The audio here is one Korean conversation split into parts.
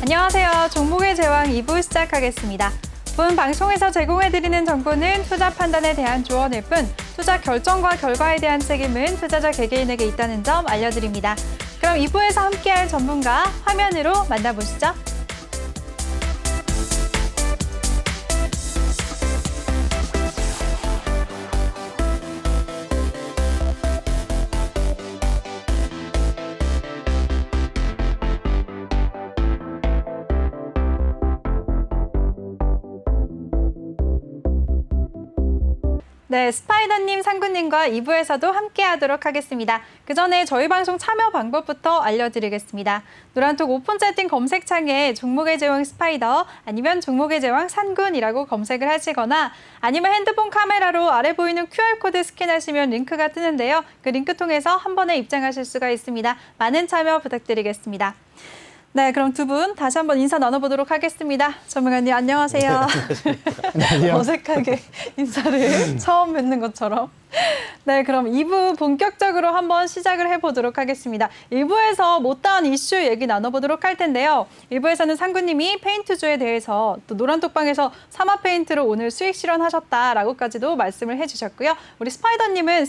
안녕하세요. 종목의 제왕 2부 시작하겠습니다. 본 방송에서 제공해드리는 정보는 투자 판단에 대한 조언일 뿐 투자 결정과 결과에 대한 책임은 투자자 개개인에게 있다는 점 알려드립니다. 그럼 2부에서 함께할 전문가 화면으로 만나보시죠. 네, 스파이더님, 상구님과 2부에서도 함께하도록 하겠습니다. 그 전에 저희 방송 참여 방법부터 알려드리겠습니다. 노란톡 오픈 채팅 검색창에 종목의 제왕 스파이더 아니면 종목의 제왕 상군이라고 검색을 하시거나 아니면 핸드폰 카메라로 아래 보이는 QR코드 스캔하시면 링크가 뜨는데요. 그 링크 통해서 한 번에 입장하실 수가 있습니다. 많은 참여 부탁드리겠습니다. 네, 그럼 두 분 다시 한번 인사 나눠보도록 하겠습니다. 전문가님 안녕하세요. 안녕하세요. 어색하게 인사를 처음 뵙는 것처럼. 네, 그럼 2부 본격적으로 한번 시작을 해보도록 하겠습니다. 1부에서 못다한 이슈 얘기 나눠보도록 할 텐데요. 1부에서는 상구님이 페인트주에 대해서 또 노란톡방에서 사마 페인트로 오늘 수익 실현하셨다라고까지도 말씀을 해주셨고요. 우리 스파이더님은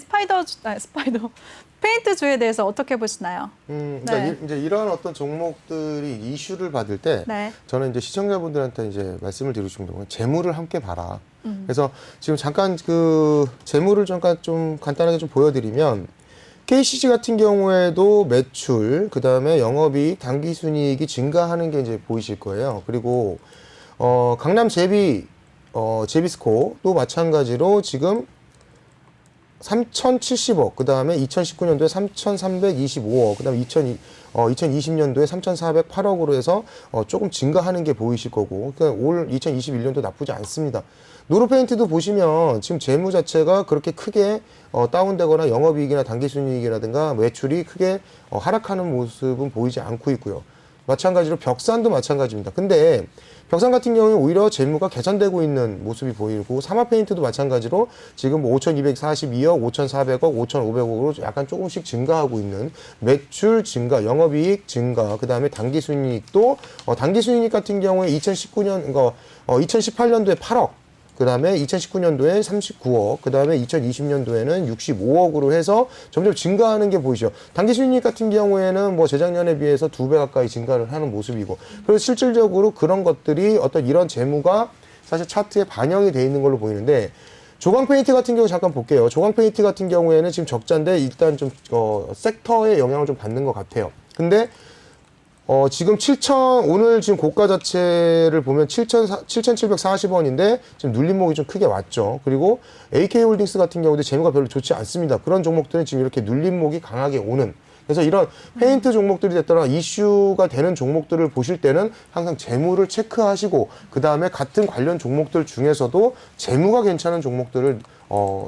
페인트주에 대해서 어떻게 보시나요? 그러니까 네. 이제 이런 어떤 종목들이 이슈를 받을 때 네. 저는 이제 시청자분들한테 이제 말씀을 드리고 싶은 건 재물을 함께 봐라. 그래서 지금 잠깐 그 재물을 잠깐 좀 간단하게 좀 보여드리면 KCC 같은 경우에도 매출, 그 다음에 영업이익, 당기순이익이 증가하는 게 이제 보이실 거예요. 그리고 강남 제비스코도 마찬가지로 지금 3,070억, 그 다음에 2019년도에 3,325억, 그 다음에 2020년도에 3,408억으로 해서 조금 증가하는 게 보이실 거고, 그러니까 올 2021년도 나쁘지 않습니다. 노르페인트도 보시면 지금 재무 자체가 그렇게 크게 다운되거나 영업이익이나 당기순이익이라든가 매출이 크게 하락하는 모습은 보이지 않고 있고요. 마찬가지로 벽산도 마찬가지입니다. 근데 벽산 같은 경우에 오히려 재무가 개선되고 있는 모습이 보이고 사마페인트도 마찬가지로 지금 5,242억, 5,400억, 5,500억으로 약간 조금씩 증가하고 있는 매출 증가, 영업이익 증가, 그 다음에 당기순이익도 당기순이익 같은 경우에 2018년도에 8억, 그 다음에 2019년도에 39억, 그 다음에 2020년도에는 65억으로 해서 점점 증가하는 게 보이죠. 당기순이익 같은 경우에는 뭐 재작년에 비해서 2배 가까이 증가를 하는 모습이고, 그래서 실질적으로 그런 것들이 어떤 이런 재무가 사실 차트에 반영이 돼 있는 걸로 보이는데, 조광 페인트 같은 경우 잠깐 볼게요. 조광 페인트 같은 경우에는 지금 적자인데 일단 좀 섹터의 영향을 좀 받는 것 같아요. 근데 지금 오늘 지금 고가 자체를 보면 7,740원인데 지금 눌림목이 좀 크게 왔죠. 그리고 AK홀딩스 같은 경우도 재무가 별로 좋지 않습니다. 그런 종목들은 지금 이렇게 눌림목이 강하게 오는. 그래서 이런 페인트 종목들이 됐더라 이슈가 되는 종목들을 보실 때는 항상 재무를 체크하시고, 그 다음에 같은 관련 종목들 중에서도 재무가 괜찮은 종목들을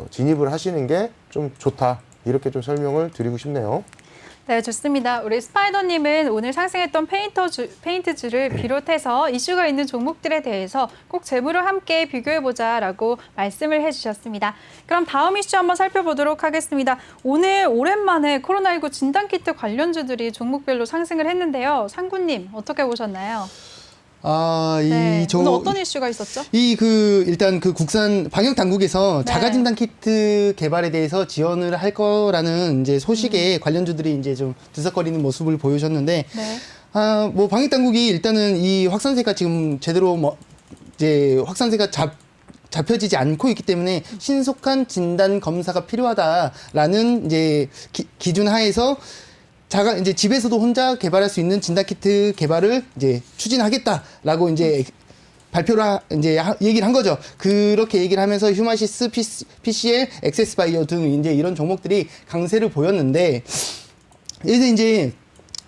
진입을 하시는 게 좀 좋다. 이렇게 좀 설명을 드리고 싶네요. 네, 좋습니다. 우리 스파이더님은 오늘 상승했던 페인트주를 비롯해서 이슈가 있는 종목들에 대해서 꼭 재무를 함께 비교해보자라고 말씀을 해주셨습니다. 그럼 다음 이슈 한번 살펴보도록 하겠습니다. 오늘 오랜만에 코로나19 진단키트 관련주들이 종목별로 상승을 했는데요. 상구님, 어떻게 보셨나요? 네, 오늘 어떤 이슈가 있었죠? 일단 국산 방역 당국에서 네. 자가 진단 키트 개발에 대해서 지원을 할 거라는 이제 소식에 관련주들이 이제 좀 들썩거리는 모습을 보여줬는데, 네. 뭐 방역 당국이 일단은 이 확산세가 지금 제대로 이제 확산세가 잡혀지지 않고 있기 때문에 신속한 진단 검사가 필요하다라는 이제 기준 하에서 이제 집에서도 혼자 개발할 수 있는 진단키트 개발을 이제 추진하겠다라고 이제 발표를 이제 얘기를 한 거죠. 그렇게 얘기를 하면서 휴마시스, PCL, 엑세스바이오 등 이제 이런 종목들이 강세를 보였는데, 이제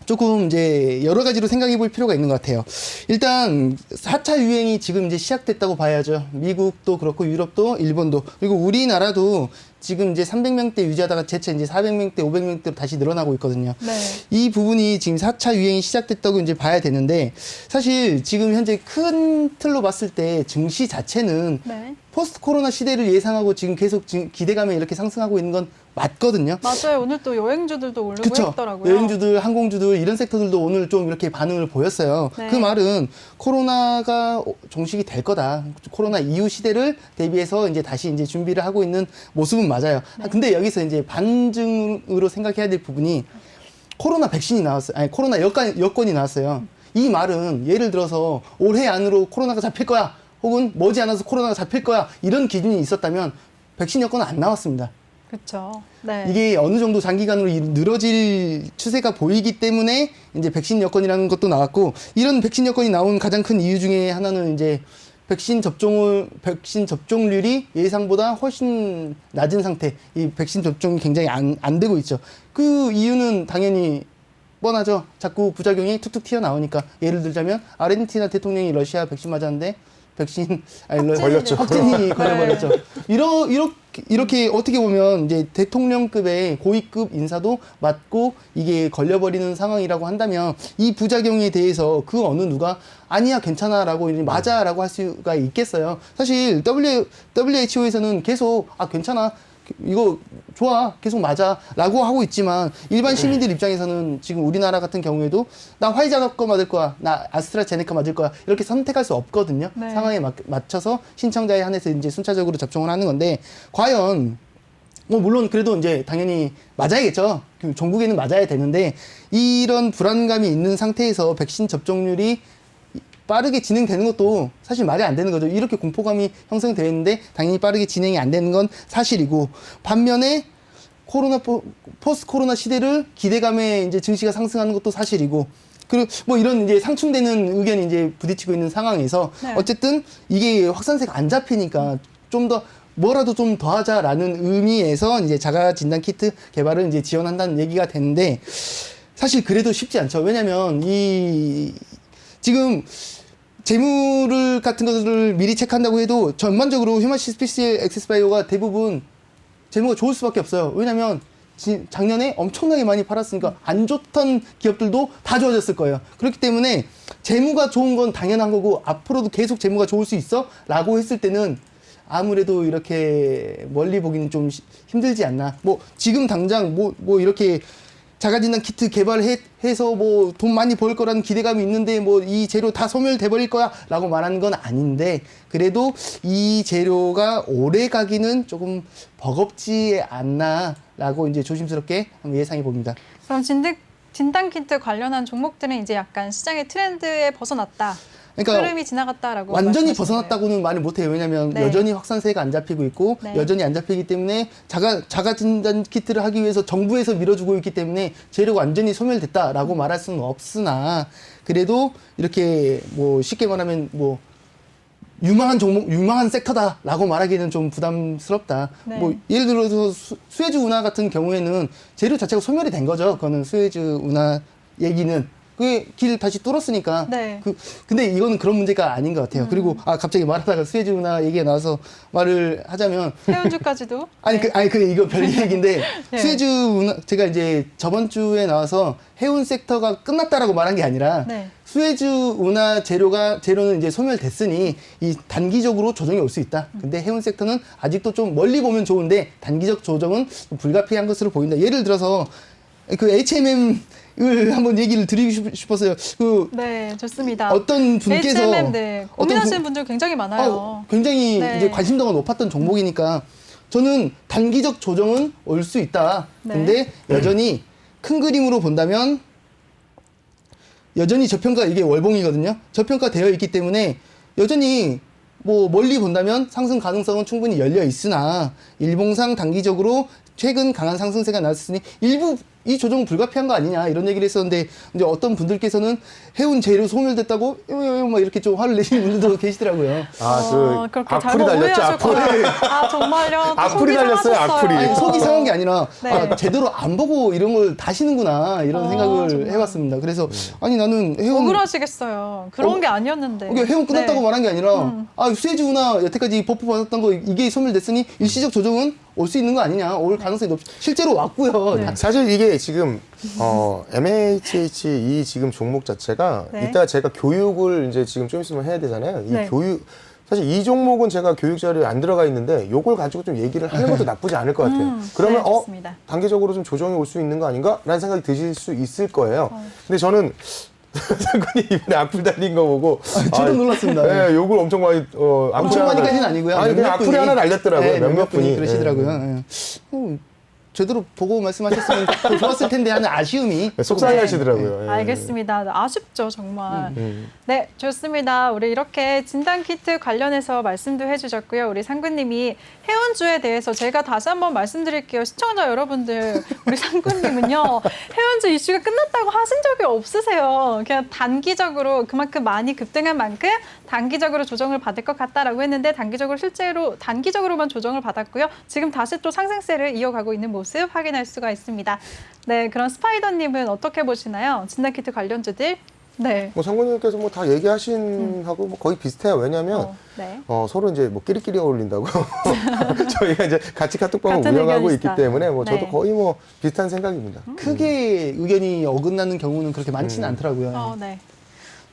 조금 이제 여러 가지로 생각해 볼 필요가 있는 것 같아요. 일단 4차 유행이 지금 이제 시작됐다고 봐야죠. 미국도 그렇고 유럽도 일본도, 그리고 우리나라도 지금 이제 300명대 유지하다가 재차 이제 400명대, 500명대로 다시 늘어나고 있거든요. 네. 이 부분이 지금 4차 유행이 시작됐다고 이제 봐야 되는데, 사실 지금 현재 큰 틀로 봤을 때 증시 자체는 네. 포스트 코로나 시대를 예상하고 지금 계속 기대감에 이렇게 상승하고 있는 건 맞거든요. 맞아요. 오늘 또 여행주들도 오르고 그쵸. 했더라고요. 여행주들, 항공주들 이런 섹터들도 오늘 좀 이렇게 반응을 보였어요. 네. 그 말은 코로나가 종식이 될 거다. 코로나 이후 시대를 대비해서 이제 다시 이제 준비를 하고 있는 모습은 맞아요. 근데 여기서 이제 반증으로 생각해야 될 부분이 코로나 백신이 나왔어요. 아니 코로나 여건이 나왔어요. 이 말은 예를 들어서 올해 안으로 코로나가 잡힐 거야. 혹은 머지않아서 코로나가 잡힐 거야. 이런 기준이 있었다면 백신 여건은 안 나왔습니다. 그렇죠. 네. 이게 어느 정도 장기간으로 늘어질 추세가 보이기 때문에 이제 백신 여건이라는 것도 나왔고, 이런 백신 여건이 나온 가장 큰 이유 중에 하나는 이제 백신 접종률이 예상보다 훨씬 낮은 상태, 이 백신 접종이 굉장히 안 되고 있죠. 그 이유는 당연히 뻔하죠. 자꾸 부작용이 툭툭 튀어나오니까. 예를 들자면 아르헨티나 대통령이 러시아 백신 맞았는데 걸렸죠. 확진이 걸려버렸죠. 이렇게 어떻게 보면 이제 대통령급의 고위급 인사도 맞고 이게 걸려버리는 상황이라고 한다면 이 부작용에 대해서 그 어느 누가 아니야 괜찮아라고 맞아라고 할 수가 있겠어요. 사실 WHO에서는 계속 괜찮아. 이거 좋아 계속 맞아라고 하고 있지만 일반 시민들 입장에서는 지금 우리나라 같은 경우에도 나 화이자 거 맞을 거야, 나 아스트라제네카 맞을 거야 이렇게 선택할 수 없거든요. 네. 상황에 맞춰서 신청자에 한해서 이제 순차적으로 접종을 하는 건데 과연 물론 그래도 이제 당연히 맞아야겠죠. 종국에는 맞아야 되는데 이런 불안감이 있는 상태에서 백신 접종률이 빠르게 진행되는 것도 사실 말이 안 되는 거죠. 이렇게 공포감이 형성되어 있는데 당연히 빠르게 진행이 안 되는 건 사실이고, 반면에 포스트 코로나 시대를 기대감에 이제 증시가 상승하는 것도 사실이고, 그리고 이런 이제 상충되는 의견이 이제 부딪히고 있는 상황에서 네. 어쨌든 이게 확산세가 안 잡히니까 좀 더 뭐라도 좀 더 하자라는 의미에서 이제 자가 진단 키트 개발을 이제 지원한다는 얘기가 되는데, 사실 그래도 쉽지 않죠. 왜냐면 지금 재무를 같은 것을 미리 체크한다고 해도 전반적으로 휴마시스피시의 엑세스바이오가 대부분 재무가 좋을 수밖에 없어요. 왜냐면 작년에 엄청나게 많이 팔았으니까 안 좋던 기업들도 다 좋아졌을 거예요. 그렇기 때문에 재무가 좋은 건 당연한 거고 앞으로도 계속 재무가 좋을 수 있어? 라고 했을 때는 아무래도 이렇게 멀리 보기는 좀 힘들지 않나. 지금 당장 이렇게 자가진단 키트 개발해서 돈 많이 벌 거라는 기대감이 있는데 이 재료 다 소멸돼 버릴 거야 라고 말하는 건 아닌데, 그래도 이 재료가 오래 가기는 조금 버겁지 않나 라고 이제 조심스럽게 한번 예상해 봅니다. 그럼 진단키트 관련한 종목들은 이제 약간 시장의 트렌드에 벗어났다. 그러니까 흐름이 지나갔다라고 완전히 말씀하시는 벗어났다고는 말을 못해요. 왜냐하면 네. 여전히 확산세가 안 잡히고 있고 네. 여전히 안 잡히기 때문에 자가 진단 키트를 하기 위해서 정부에서 밀어주고 있기 때문에 재료가 완전히 소멸됐다라고 말할 수는 없으나, 그래도 이렇게 쉽게 말하면 유망한 종목, 유망한 섹터다라고 말하기는 좀 부담스럽다. 네. 예를 들어서 수에즈 운하 같은 경우에는 재료 자체가 소멸이 된 거죠. 그거는 수에즈 운하 얘기는. 그게 길 다시 뚫었으니까. 네. 근데 이거는 그런 문제가 아닌 것 같아요. 그리고 갑자기 말하다가 수에즈 운하 얘기가 나와서 말을 하자면 해운주까지도. 이거 별 얘기인데 네. 수에즈 운하 제가 이제 저번 주에 나와서 해운 섹터가 끝났다라고 말한 게 아니라 네. 수에즈 운하 재료는 이제 소멸됐으니 이 단기적으로 조정이 올 수 있다. 근데 해운 섹터는 아직도 좀 멀리 보면 좋은데 단기적 조정은 불가피한 것으로 보인다. 예를 들어서 그 HMM을 한번 얘기를 드리고 싶었어요. 네, 좋습니다. 어떤 분께서 HMM, 네. 고민하시는 분들 굉장히 많아요. 굉장히 네. 이제 관심도가 높았던 종목이니까 저는 단기적 조정은 올 수 있다. 네. 근데 여전히 큰 그림으로 본다면 여전히 저평가, 이게 월봉이거든요. 저평가되어 있기 때문에 여전히 멀리 본다면 상승 가능성은 충분히 열려 있으나 일봉상 단기적으로 최근 강한 상승세가 나왔으니 일부 이 조정은 불가피한 거 아니냐 이런 얘기를 했었는데, 이제 어떤 분들께서는 해운 재료 소멸됐다고 막 이렇게 좀 화를 내시는 분들도 계시더라고요. 그렇게 악플이 잘못 달렸죠, 오해하셨구나. 정말요? 또 악플이 속이 달렸어요, 상하셨어요. 악플이. 아니, 속이 상한 게 아니라 네. 제대로 안 보고 이런 걸 다시는구나 이런 생각을 정말. 해봤습니다. 그래서 아니 나는 해운 억울하시겠어요. 그런 게 아니었는데. 이게 해운 끝났다고 네. 말한 게 아니라 수에즈 운하 여태까지 버프 받았던 거 이게 소멸됐으니 일시적 조정은 올 수 있는 거 아니냐, 올 가능성이 높. 실제로 왔고요. 네. 사실 이게 지금 MHH 이 지금 종목 자체가 네. 이따 제가 교육을 이제 지금 좀 있으면 해야 되잖아요. 이 네. 사실 이 종목은 제가 교육 자료에 안 들어가 있는데 요걸 가지고 좀 얘기를 하는 것도 나쁘지 않을 것 같아요. 그러면 네, 좋습니다. 단계적으로 좀 조정이 올 수 있는 거 아닌가? 라는 생각이 드실 수 있을 거예요. 근데 저는 상권이 이번에 악플 달린 거 보고 저도 놀랐습니다. 네, 욕을 엄청 많이 엄청 많이까지는 아니고요. 아니 그냥 몇몇 악플이 분이, 하나 날렸더라고요. 네, 몇몇 분이 그러시더라고요. 예. 제대로 보고 말씀하셨으면 더 좋았을 텐데 하는 아쉬움이 속상해하시더라고요. 예. 알겠습니다. 아쉽죠, 정말. 음. 네, 좋습니다. 우리 이렇게 진단 키트 관련해서 말씀도 해주셨고요. 우리 상구님이 해운주에 대해서 제가 다시 한번 말씀드릴게요. 시청자 여러분들, 우리 상구님은요, 해운주 이슈가 끝났다고 하신 적이 없으세요. 그냥 단기적으로 그만큼 많이 급등한 만큼 단기적으로 조정을 받을 것 같다라고 했는데 단기적으로 실제로 단기적으로만 조정을 받았고요. 지금 다시 또 상승세를 이어가고 있는 모습 확인할 수가 있습니다. 네, 그럼 스파이더님은 어떻게 보시나요? 진단 키트 관련주들. 네. 뭐 상권님께서 뭐 다 얘기하신 하고 뭐 거의 비슷해요. 왜냐하면 네. 서로 이제 뭐 끼리끼리 어울린다고 저희가 이제 같이 카톡방을 같은 운영하고 의견이시다. 있기 때문에 뭐 네. 저도 거의 뭐 비슷한 생각입니다. 크게 의견이 어긋나는 경우는 그렇게 많지는 않더라고요. 네.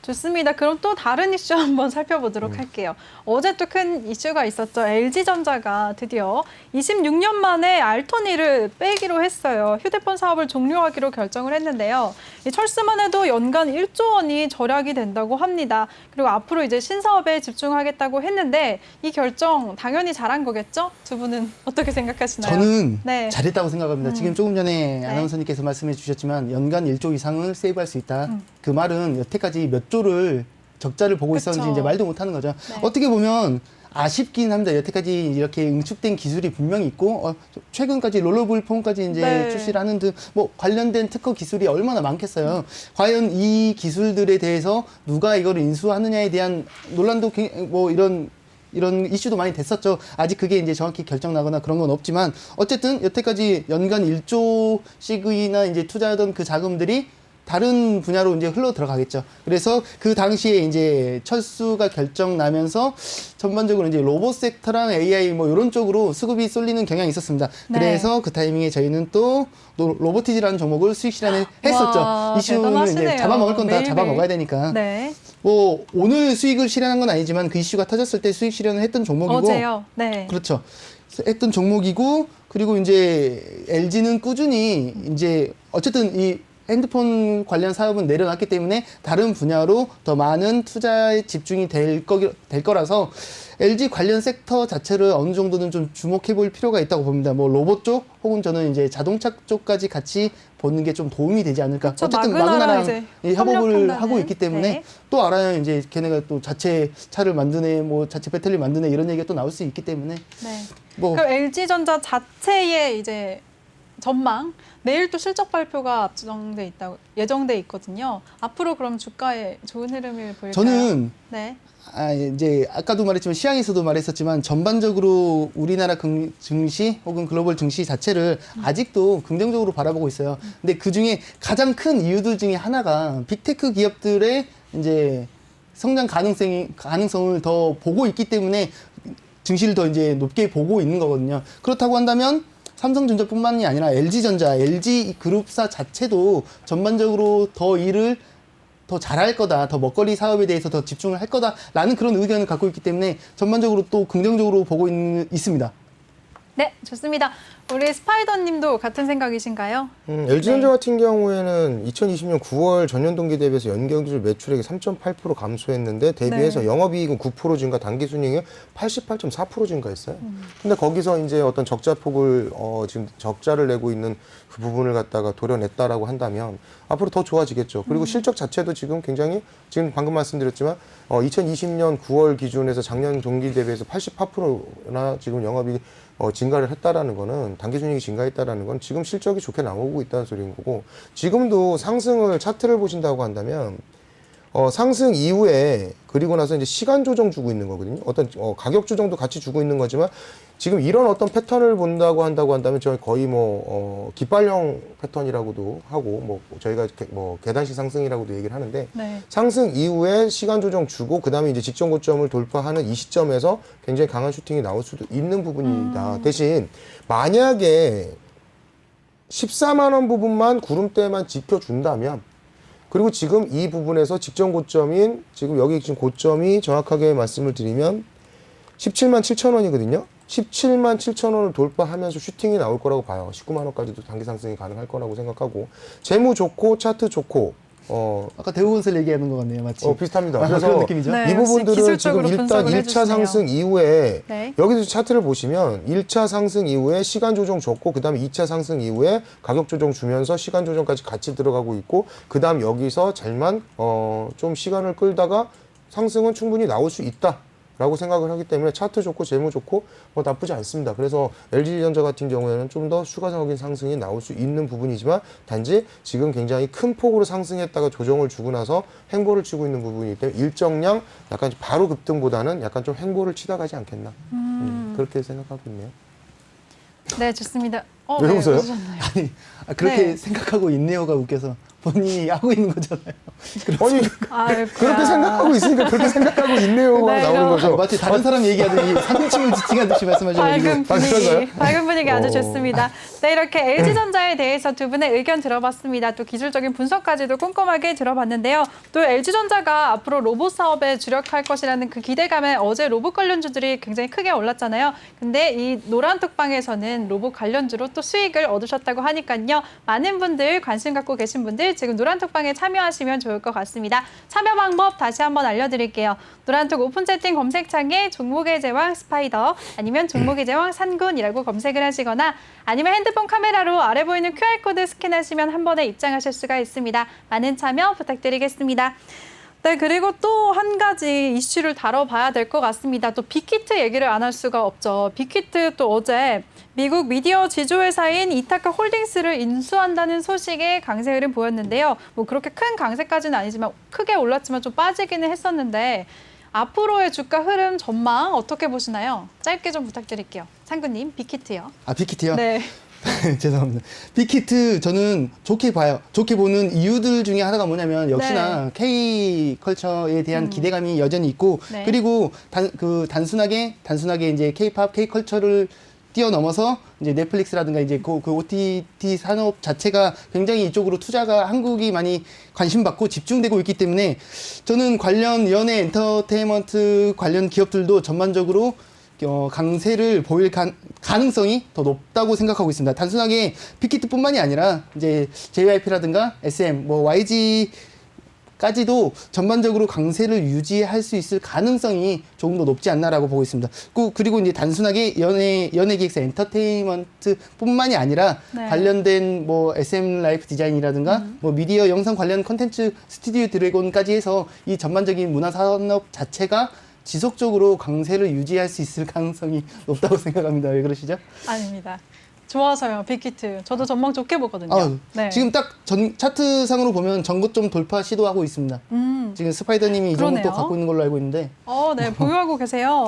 좋습니다. 그럼 또 다른 이슈 한번 살펴보도록 할게요. 어제 또 큰 이슈가 있었죠. LG전자가 드디어 26년 만에 알토니를 빼기로 했어요. 휴대폰 사업을 종료하기로 결정을 했는데요. 이 철수만 해도 연간 1조 원이 절약이 된다고 합니다. 그리고 앞으로 이제 신사업에 집중하겠다고 했는데 이 결정 당연히 잘한 거겠죠? 두 분은 어떻게 생각하시나요? 저는 네. 잘했다고 생각합니다. 지금 조금 전에 아나운서님께서 말씀해 주셨지만 연간 1조 이상을 세이브할 수 있다. 그 말은 여태까지 몇 조를 적자를 보고 그쵸. 있었는지 이제 말도 못하는 거죠. 네. 어떻게 보면 아쉽긴 합니다. 여태까지 이렇게 응축된 기술이 분명히 있고 최근까지 롤러블 폰까지 이제 네. 출시를 하는 등 뭐 관련된 특허 기술이 얼마나 많겠어요. 과연 이 기술들에 대해서 누가 이걸 인수하느냐에 대한 논란도 뭐 이런 이슈도 많이 됐었죠. 아직 그게 이제 정확히 결정나거나 그런 건 없지만 어쨌든 여태까지 연간 1조씩이나 이제 투자하던 그 자금들이 다른 분야로 이제 흘러 들어가겠죠. 그래서 그 당시에 이제 철수가 결정나면서 전반적으로 이제 로봇 섹터랑 AI 뭐 이런 쪽으로 수급이 쏠리는 경향이 있었습니다. 네. 그래서 그 타이밍에 저희는 또 로보티지라는 종목을 수익 실현을 했었죠. 와, 이슈는 대단하시네요. 이제 잡아먹을 건 다 매일매일. 잡아먹어야 되니까. 네. 뭐 오늘 수익을 실현한 건 아니지만 그 이슈가 터졌을 때 수익 실현을 했던 종목이고. 어제요. 네. 그렇죠. 했던 종목이고 그리고 이제 LG는 꾸준히 이제 어쨌든 이 핸드폰 관련 사업은 내려놨기 때문에 다른 분야로 더 많은 투자에 집중이 될 거라서 LG 관련 섹터 자체를 어느 정도는 좀 주목해 볼 필요가 있다고 봅니다. 뭐 로봇 쪽 혹은 저는 이제 자동차 쪽까지 같이 보는 게 좀 도움이 되지 않을까. 그쵸, 어쨌든 마그나랑 마그나랑 이제 이 협업을 협력한다는. 하고 있기 때문에 네. 또 알아요. 이제 걔네가 또 자체 차를 만드네, 뭐 자체 배터리 만드네 이런 얘기가 또 나올 수 있기 때문에 네. 뭐 그럼 LG전자 자체의 이제 전망 내일 또 실적 발표가 예정돼 있거든요. 앞으로 그럼 주가에 좋은 흐름을 보일까요? 저는 네. 이제 아까도 말했지만 시황에서도 말했었지만 전반적으로 우리나라 증시 혹은 글로벌 증시 자체를 아직도 긍정적으로 바라보고 있어요. 근데 그 중에 가장 큰 이유들 중에 하나가 빅테크 기업들의 이제 성장 가능성을 더 보고 있기 때문에 증시를 더 이제 높게 보고 있는 거거든요. 그렇다고 한다면 삼성전자뿐만이 아니라 LG전자, LG 그룹사 자체도 전반적으로 더 일을 더 잘할 거다, 더 먹거리 사업에 대해서 더 집중을 할 거다라는 그런 의견을 갖고 있기 때문에 전반적으로 또 긍정적으로 보고 있습니다. 네, 좋습니다. 우리 스파이더님도 같은 생각이신가요? LG전자 같은 경우에는 2020년 9월 전년 동기 대비해서 연경기술 매출액이 3.8% 감소했는데 대비해서 네. 영업이익은 9% 증가, 당기순이익은 88.4% 증가했어요. 근데 거기서 이제 어떤 적자폭을 지금 적자를 내고 있는 그 부분을 갖다가 도려냈다라고 한다면 앞으로 더 좋아지겠죠. 그리고 실적 자체도 지금 굉장히 지금 방금 말씀드렸지만 2020년 9월 기준에서 작년 동기 대비해서 88%나 지금 영업이익이 증가를 했다라는 거는 당기순이익이 증가했다라는 건 지금 실적이 좋게 나오고 있다는 소리인 거고 지금도 상승을 차트를 보신다고 한다면 상승 이후에 그리고 나서 이제 시간 조정 주고 있는 거거든요. 어떤 가격 조정도 같이 주고 있는 거지만 지금 이런 어떤 패턴을 본다고 한다면 저희 거의 깃발형 패턴이라고도 하고 뭐 저희가 계단식 상승이라고도 얘기를 하는데 네. 상승 이후에 시간 조정 주고 그다음에 이제 직전 고점을 돌파하는 이 시점에서 굉장히 강한 슈팅이 나올 수도 있는 부분이다. 대신 만약에 14만 원 부분만 구름대만 지켜준다면 그리고 지금 이 부분에서 직전 고점인 지금 여기 지금 고점이 정확하게 말씀을 드리면 17만 7천 원이거든요. 17만 7천 원을 돌파하면서 슈팅이 나올 거라고 봐요. 19만 원까지도 단기 상승이 가능할 거라고 생각하고 재무 좋고 차트 좋고 아까 대우건설 얘기하는 것 같네요, 마치. 비슷합니다. 그런 그래서 느낌이죠. 네, 이 역시 부분들은 지금 기술적으로 일단 분석을 1차 해주시네요. 상승 이후에 네. 여기서 차트를 보시면 1차 상승 이후에 시간 조정 줬고 그다음에 2차 상승 이후에 가격 조정 주면서 시간 조정까지 같이 들어가고 있고 그다음 여기서 잘만 좀 시간을 끌다가 상승은 충분히 나올 수 있다. 라고 생각을 하기 때문에 차트 좋고 재무 좋고 뭐 나쁘지 않습니다. 그래서 LG전자 같은 경우에는 좀 더 추가적인 상승이 나올 수 있는 부분이지만 단지 지금 굉장히 큰 폭으로 상승했다가 조정을 주고 나서 횡보를 치고 있는 부분이기 때문에 일정량 약간 바로 급등보다는 약간 좀 횡보를 치다 가지 않겠나 그렇게 생각하고 있네요. 네, 좋습니다. 왜 웃어요? 웃으셨나요? 아니, 그렇게 네. 생각하고 있네요가 웃겨서 본인이 하고 있는 거잖아요. 아니 아이고야. 그렇게 생각하고 있으니까 그렇게 생각하고 있네요가 네, 나오는 이거- 거죠. 마치 다른 사람 얘기하더니 상층을 지칭하듯이 말씀하셔가지고. 그런가요? 밝은 분위기 아주 어. 좋습니다. 네, 이렇게 LG전자에 대해서 두 분의 의견 들어봤습니다. 또 기술적인 분석까지도 꼼꼼하게 들어봤는데요. 또 LG전자가 앞으로 로봇 사업에 주력할 것이라는 그 기대감에 어제 로봇 관련주들이 굉장히 크게 올랐잖아요. 근데 이 노란톡방에서는 로봇 관련주로 또 수익을 얻으셨다고 하니까요. 많은 분들 관심 갖고 계신 분들 지금 노란톡방에 참여하시면 좋을 것 같습니다. 참여 방법 다시 한번 알려드릴게요. 노란톡 오픈 채팅 검색창에 종목의 제왕 스파이더 아니면 종목의 제왕 산군이라고 검색을 하시거나 아니면 핸드폰 카메라로 아래 보이는 QR코드 스캔하시면 한 번에 입장하실 수가 있습니다. 많은 참여 부탁드리겠습니다. 네, 그리고 또 한 가지 이슈를 다뤄봐야 될 것 같습니다. 또 빅히트 얘기를 안 할 수가 없죠. 빅히트 또 어제 미국 미디어 지주회사인 이타카 홀딩스를 인수한다는 소식에 강세 흐름 보였는데요. 뭐 그렇게 큰 강세까지는 아니지만 크게 올랐지만 좀 빠지기는 했었는데 앞으로의 주가 흐름 전망 어떻게 보시나요? 짧게 좀 부탁드릴게요. 상구님, 빅히트요. 아, 빅히트요? 네. 죄송합니다. 빅히트 저는 좋게 봐요. 좋게 보는 이유들 중에 하나가 뭐냐면 역시나 K컬처에 대한 기대감이 여전히 있고 네. 그리고 단순하게 이제 K팝, K컬처를 뛰어넘어서 이제 넷플릭스라든가 이제 그 OTT 산업 자체가 굉장히 이쪽으로 투자가 한국이 많이 관심 받고 집중되고 있기 때문에 저는 관련 연예 엔터테인먼트 관련 기업들도 전반적으로 강세를 보일 가능성이 더 높다고 생각하고 있습니다. 단순하게 빅히트뿐만이 아니라 이제 JYP라든가 SM, 뭐 YG까지도 전반적으로 강세를 유지할 수 있을 가능성이 조금 더 높지 않나라고 보고 있습니다. 그리고 이제 단순하게 연예기획사 엔터테인먼트뿐만이 아니라 네. 관련된 뭐 SM 라이프 디자인이라든가 뭐 미디어 영상 관련 콘텐츠 스튜디오 드래곤까지 해서 이 전반적인 문화 산업 자체가 지속적으로 강세를 유지할 수 있을 가능성이 높다고 생각합니다. 왜 그러시죠? 아닙니다. 좋아서요, 빅히트. 저도 전망 좋게 보거든요. 네. 지금 딱 차트상으로 보면 전고점 돌파 시도하고 있습니다. 지금 스파이더님이 이 그러네요. 종목도 갖고 있는 걸로 알고 있는데 네, 보유하고 계세요.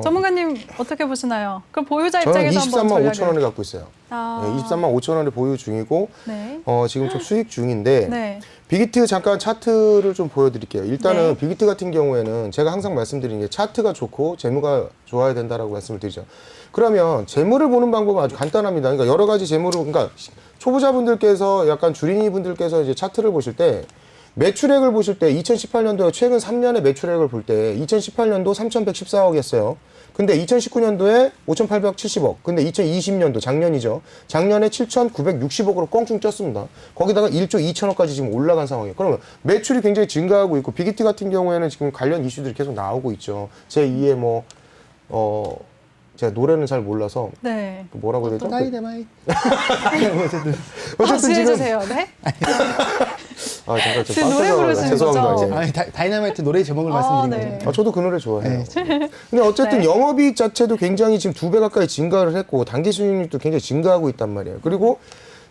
전문가님 어떻게 보시나요? 그럼 보유자 저는 입장에서 한번 23만 5천 전략을. 원에 갖고 있어요. 네, 23만 5천 원에 보유 중이고 네. 지금 좀 수익 중인데 네. 빅히트 잠깐 차트를 좀 보여드릴게요. 일단은 네. 빅히트 같은 경우에는 제가 항상 말씀드리는 게 차트가 좋고 재무가 좋아야 된다라고 말씀을 드리죠. 그러면 재무를 보는 방법은 아주 간단합니다. 그러니까 여러 가지 재무를 그러니까 초보자분들께서 약간 주린이 분들께서 이제 차트를 보실 때 매출액을 보실 때 2018년도 최근 3년의 매출액을 볼 때 2018년도 3,114억이었어요. 근데 2019년도에 5,870억. 근데 2020년도 작년이죠. 작년에 7,960억으로 껑충 쪘습니다. 거기다가 1조 2천억까지 지금 올라간 상황이에요. 그러면 매출이 굉장히 증가하고 있고 빅히트 같은 경우에는 지금 관련 이슈들이 계속 나오고 있죠. 제2의 뭐 제가 노래는 잘 몰라서 네. 뭐라고 해야 되죠? 다이너마이트. 어쨌든 지금 지내주세요. 네. 잠깐 지금 노래 좀 부르시는 죄송합니다. 거죠? 예. 아니, 다이너마이트 노래 제목을 말씀드린 네. 거죠. 저도 그 노래 좋아해요. 근데 어쨌든 네. 영업이익 자체도 굉장히 지금 2배 가까이 증가를 했고 단기 수익률도 굉장히 증가하고 있단 말이에요. 그리고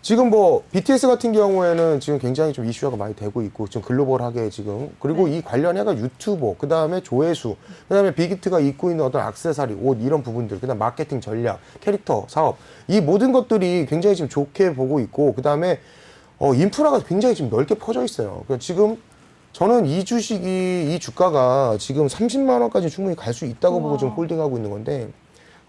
지금 뭐 BTS 같은 경우에는 지금 굉장히 좀 이슈화가 많이 되고 있고 지금 글로벌하게 지금 그리고 이 관련해가 유튜버 그 다음에 조회수 그 다음에 빅히트가 입고 있는 어떤 액세서리 옷 이런 부분들 그 다음 마케팅 전략 캐릭터 사업 이 모든 것들이 굉장히 지금 좋게 보고 있고 그 다음에 인프라가 굉장히 지금 넓게 퍼져 있어요. 그러니까 지금 저는 이 주가가 지금 30만 원까지 충분히 갈 수 있다고 보고 지금 홀딩하고 있는 건데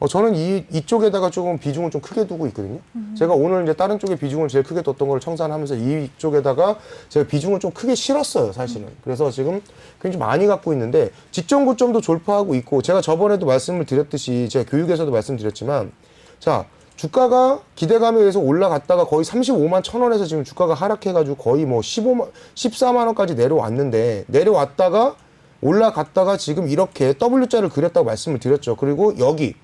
저는 이쪽에다가 조금 비중을 좀 크게 두고 있거든요. 제가 오늘 이제 다른 쪽에 비중을 제일 크게 뒀던 걸 청산하면서 이쪽에다가 제가 비중을 좀 크게 실었어요, 사실은. 그래서 지금 굉장히 많이 갖고 있는데 직전 고점도 돌파하고 있고 제가 저번에도 말씀을 드렸듯이 제가 교육에서도 말씀드렸지만 자, 주가가 기대감에 의해서 올라갔다가 거의 35만 1,000원에서 지금 주가가 하락해가지고 거의 뭐 14만 원까지 내려왔는데 내려왔다가 올라갔다가 지금 이렇게 W자를 그렸다고 말씀을 드렸죠. 그리고 여기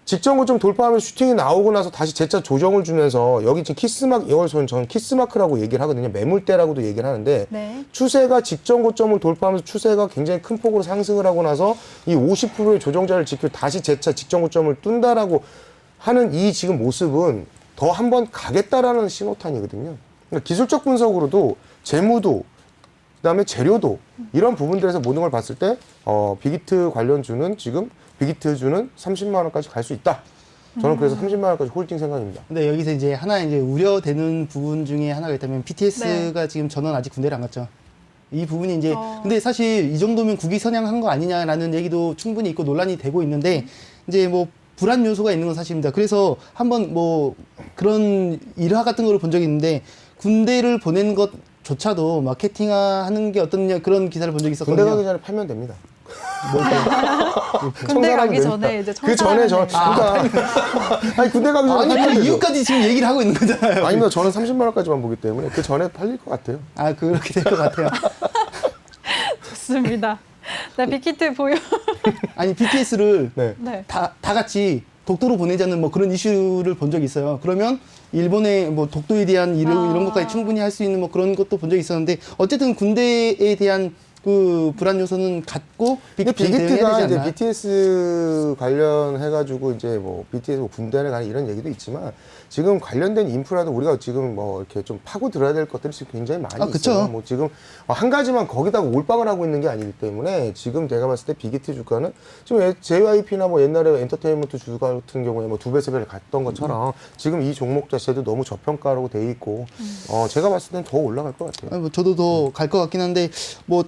직전 고점 돌파하면서 슈팅이 나오고 나서 다시 재차 조정을 주면서 여기 지금 키스마크, 이걸 저는 키스마크라고 얘기를 하거든요. 매물대라고도 얘기를 하는데 네. 추세가 직전 고점을 돌파하면서 추세가 굉장히 큰 폭으로 상승을 하고 나서 이 50%의 조정자를 지키고 다시 재차 직전 고점을 뜬다라고 하는 이 지금 모습은 더 한 번 가겠다라는 신호탄이거든요. 그러니까 기술적 분석으로도 재무도 그다음에 재료도 이런 부분들에서 모든 걸 봤을 때 빅히트 관련주는 지금 빅히트주는 30만 원까지 갈 수 있다. 저는 그래서 30만 원까지 홀딩 생각입니다. 근데 여기서 이제 하나 이제 우려되는 부분 중에 하나가 있다면 BTS가 지금 전원 아직 군대를 안 갔죠. 이 부분이 이제 근데 사실 이 정도면 국위 선양한 거 아니냐라는 얘기도 충분히 있고 논란이 되고 있는데 이제 뭐 불안 요소가 있는 건 사실입니다. 그래서 한번 뭐 그런 일화 같은 거를 본 적이 있는데 군대를 보낸 것조차도 마케팅하는 게 어떻냐 그런 기사를 본 적이 있었거든요. 군대 가기 전에 팔면 됩니다. 군대 가기 됩니다. 전에 이제 그 전에 그러니까 아니 군대 가기 전에 아니 팔면 그 되죠. 이유까지 지금 얘기를 하고 있는 거잖아요. 아닙니다. 저는 30만 원까지만 보기 때문에 그 전에 팔릴 것 같아요. 아 그렇게 될 것 같아요. 좋습니다. 네, 빅히트 보유. 아니 BTS를 네. 네. 다 같이 독도로 보내자는 뭐 그런 이슈를 본 적이 있어요. 그러면 일본의 뭐 독도에 대한 이런 것까지 충분히 할 수 있는 뭐 그런 것도 본 적이 있었는데 어쨌든 군대에 대한 그 불안 요소는 같고 근데 빅히트는 대응해야 빅히트가 되지 이제 않나? BTS 관련해가지고 이제 뭐 BTS 뭐 군대를 가는 이런 얘기도 있지만 지금 관련된 인프라도 우리가 지금 뭐 이렇게 좀 파고 들어야 될 것들이 지금 굉장히 많이 아, 그쵸. 있어요. 뭐 지금 한 가지만 거기다가 올빵을 하고 있는 게 아니기 때문에 지금 제가 봤을 때 빅히트 주가는 지금 JYP나 뭐 옛날에 엔터테인먼트 주가 같은 경우에 뭐 2배, 3배를 갔던 것처럼 지금 이 종목 자체도 너무 저평가라고 돼 있고 제가 봤을 땐 더 올라갈 것 같아요. 아니, 뭐 저도 더 갈 것 같긴 한데 뭐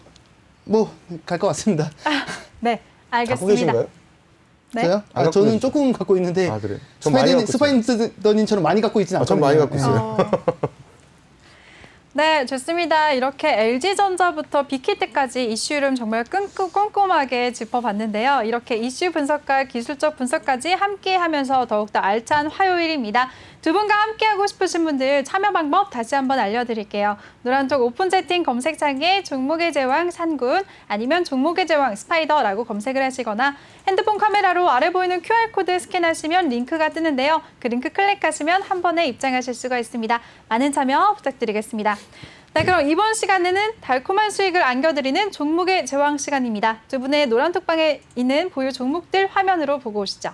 갈 것 같습니다. 네, 갖고 알겠습니다. 계신가요? 네. 저요? 안 갖고 저는 계시죠? 조금 갖고 있는데 아, 그래요? 전 많이 갖고 스파이더님처럼 많이 갖고 있지는 않거든요. 전 많이 갖고 있어요. 네, 좋습니다. 이렇게 LG전자부터 빅히트까지 이슈를 정말 꼼꼼하게 짚어봤는데요. 이렇게 이슈 분석과 기술적 분석까지 함께하면서 더욱더 알찬 화요일입니다. 두 분과 함께하고 싶으신 분들 참여 방법 다시 한번 알려드릴게요. 노란톡 오픈 채팅 검색창에 종목의 제왕 산군 아니면 종목의 제왕 스파이더라고 검색을 하시거나 핸드폰 카메라로 아래 보이는 QR코드 스캔하시면 링크가 뜨는데요. 그 링크 클릭하시면 한 번에 입장하실 수가 있습니다. 많은 참여 부탁드리겠습니다. 네, 그럼 이번 시간에는 달콤한 수익을 안겨드리는 종목의 제왕 시간입니다. 두 분의 노란톡방에 있는 보유 종목들 화면으로 보고 오시죠.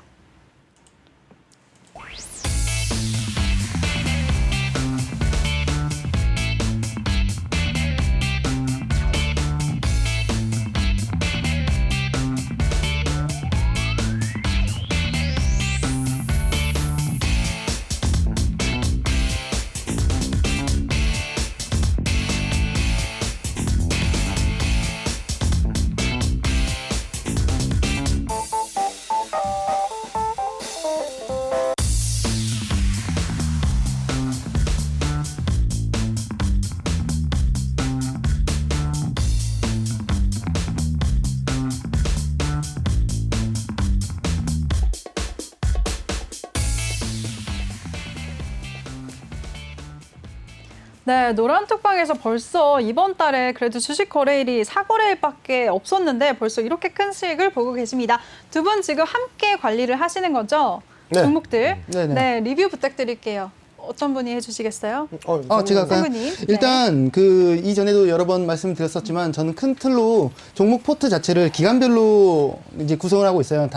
네, 노란톡방에서 벌써 이번 달에 그래도 주식 거래일이 4거래일밖에 없었는데 벌써 이렇게 큰 수익을 보고 계십니다. 두 분 지금 함께 관리를 하시는 거죠? 네. 종목들. 네네. 네, 리뷰 부탁드릴게요. 어떤 분이 해주시겠어요? 제가 할까요? 상구님. 일단 그 이전에도 여러 번 말씀드렸었지만 저는 큰 틀로 종목 포트 자체를 기간별로 이제 구성을 하고 있어요.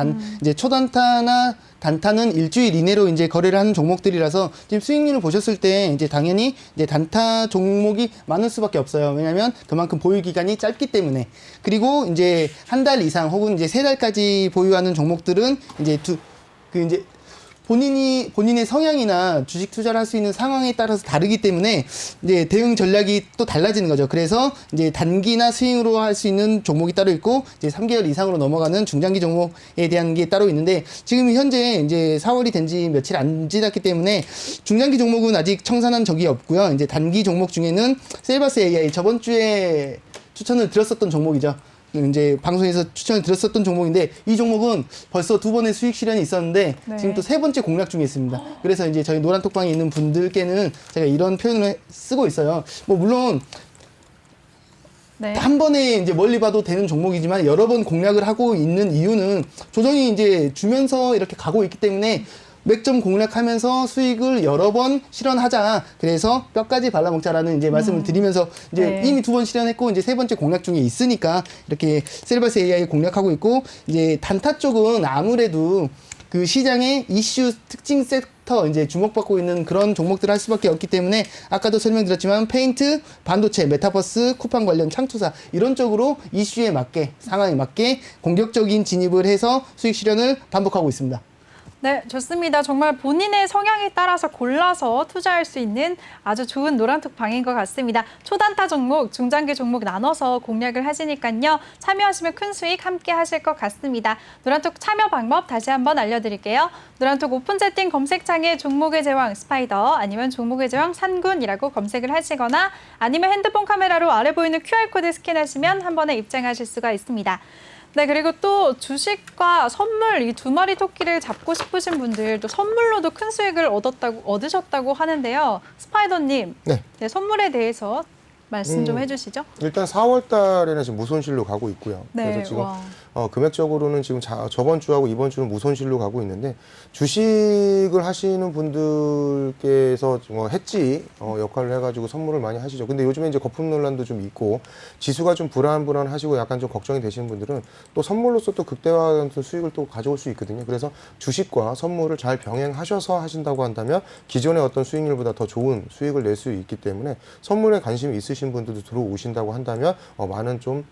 이제 초단타나 단타는 일주일 이내로 이제 거래를 하는 종목들이라서 지금 수익률을 보셨을 때 이제 당연히 이제 단타 종목이 많을 수밖에 없어요. 왜냐하면 그만큼 보유 기간이 짧기 때문에. 그리고 이제 한 달 이상 혹은 이제 3달까지 보유하는 종목들은 이제 본인의 성향이나 주식 투자를 할 수 있는 상황에 따라서 다르기 때문에 이제 대응 전략이 또 달라지는 거죠. 그래서 이제 단기나 스윙으로 할 수 있는 종목이 따로 있고 이제 3개월 이상으로 넘어가는 중장기 종목에 대한 게 따로 있는데 지금 현재 이제 4월이 된 지 며칠 안 지났기 때문에 중장기 종목은 아직 청산한 적이 없고요. 이제 단기 종목 중에는 셀바스 AI 저번 주에 추천을 드렸었던 종목이죠. 이제 방송에서 추천을 드렸었던 종목인데 이 종목은 벌써 2번의 수익 실현이 있었는데 네. 지금 또 3번째 공략 중에 있습니다. 그래서 이제 저희 노란톡방에 있는 분들께는 제가 이런 표현을 쓰고 있어요. 뭐 물론 네. 한 번에 이제 멀리 봐도 되는 종목이지만 여러 번 공략을 하고 있는 이유는 조정이 이제 주면서 이렇게 가고 있기 때문에 맥점 공략하면서 수익을 여러 번 실현하자. 그래서 뼈까지 발라먹자라는 이제 말씀을 드리면서 이제 네. 이미 2번 실현했고 이제 3번째 공략 중에 있으니까 이렇게 셀바스 AI 공략하고 있고 이제 단타 쪽은 아무래도 그 시장의 이슈 특징 섹터 이제 주목받고 있는 그런 종목들을 할 수밖에 없기 때문에 아까도 설명드렸지만 페인트, 반도체, 메타버스, 쿠팡 관련 창투사 이런 쪽으로 이슈에 맞게 상황에 맞게 공격적인 진입을 해서 수익 실현을 반복하고 있습니다. 네, 좋습니다. 정말 본인의 성향에 따라서 골라서 투자할 수 있는 아주 좋은 노란톡 방인 것 같습니다. 초단타 종목, 중장기 종목 나눠서 공략을 하시니까요. 참여하시면 큰 수익 함께 하실 것 같습니다. 노란톡 참여 방법 다시 한번 알려드릴게요. 노란톡 오픈 채팅 검색창에 종목의 제왕 스파이더 아니면 종목의 제왕 산군이라고 검색을 하시거나 아니면 핸드폰 카메라로 아래 보이는 QR코드 스캔하시면 한 번에 입장하실 수가 있습니다. 네, 그리고 또 주식과 선물 이 두 마리 토끼를 잡고 싶으신 분들 또 선물로도 큰 수익을 얻으셨다고 하는데요. 스파이더님, 네. 네, 선물에 대해서 말씀 좀 해주시죠. 일단 4월 달에는 지금 무손실로 가고 있고요. 네, 그래서 지금 와. 금액적으로는 지금 저번 주하고 이번 주는 무손실로 가고 있는데 주식을 하시는 분들께서 해지 역할을 해가지고 선물을 많이 하시죠. 근데 요즘에 이제 거품 논란도 좀 있고 지수가 좀 불안하시고 약간 좀 걱정이 되시는 분들은 또 선물로서 또 극대화한 수익을 또 가져올 수 있거든요. 그래서 주식과 선물을 잘 병행하셔서 하신다고 한다면 기존의 어떤 수익률보다 더 좋은 수익을 낼 수 있기 때문에 선물에 관심이 있으신 분들도 들어오신다고 한다면 많은 좀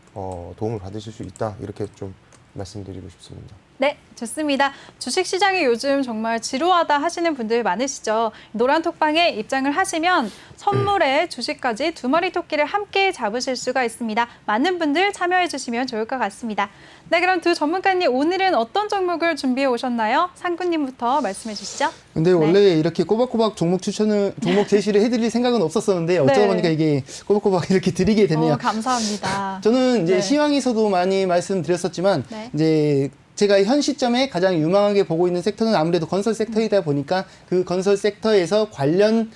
도움을 받으실 수 있다. 이렇게 좀 말씀드리고 싶습니다. 네, 좋습니다. 주식시장이 요즘 정말 지루하다 하시는 분들 많으시죠. 노란톡방에 입장을 하시면 선물에 주식까지 두 마리 토끼를 함께 잡으실 수가 있습니다. 많은 분들 참여해 주시면 좋을 것 같습니다. 네, 그럼 두 전문가님 오늘은 어떤 종목을 준비해 오셨나요? 상구님부터 말씀해 주시죠. 근데 원래 이렇게 꼬박꼬박 종목 제시를 해드릴 생각은 없었었는데 어쩌다 네. 보니까 이게 꼬박꼬박 이렇게 드리게 됐네요. 감사합니다. 저는 이제 네. 시황에서도 많이 말씀드렸었지만 네. 이제 제가 현 시점에 가장 유망하게 보고 있는 섹터는 아무래도 건설 섹터이다 보니까 그 건설 섹터에서 관련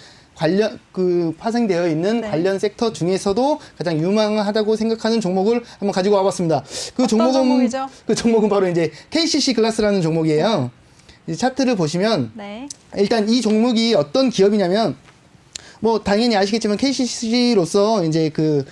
파생되어 있는 네. 관련 섹터 중에서도 가장 유망하다고 생각하는 종목을 한번 가지고 와봤습니다. 어떤 종목이죠? 그 종목은 바로 이제 KCC 글라스라는 종목이에요. 이제 차트를 보시면 네. 일단 이 종목이 어떤 기업이냐면 뭐 당연히 아시겠지만 KCC로서 이제 그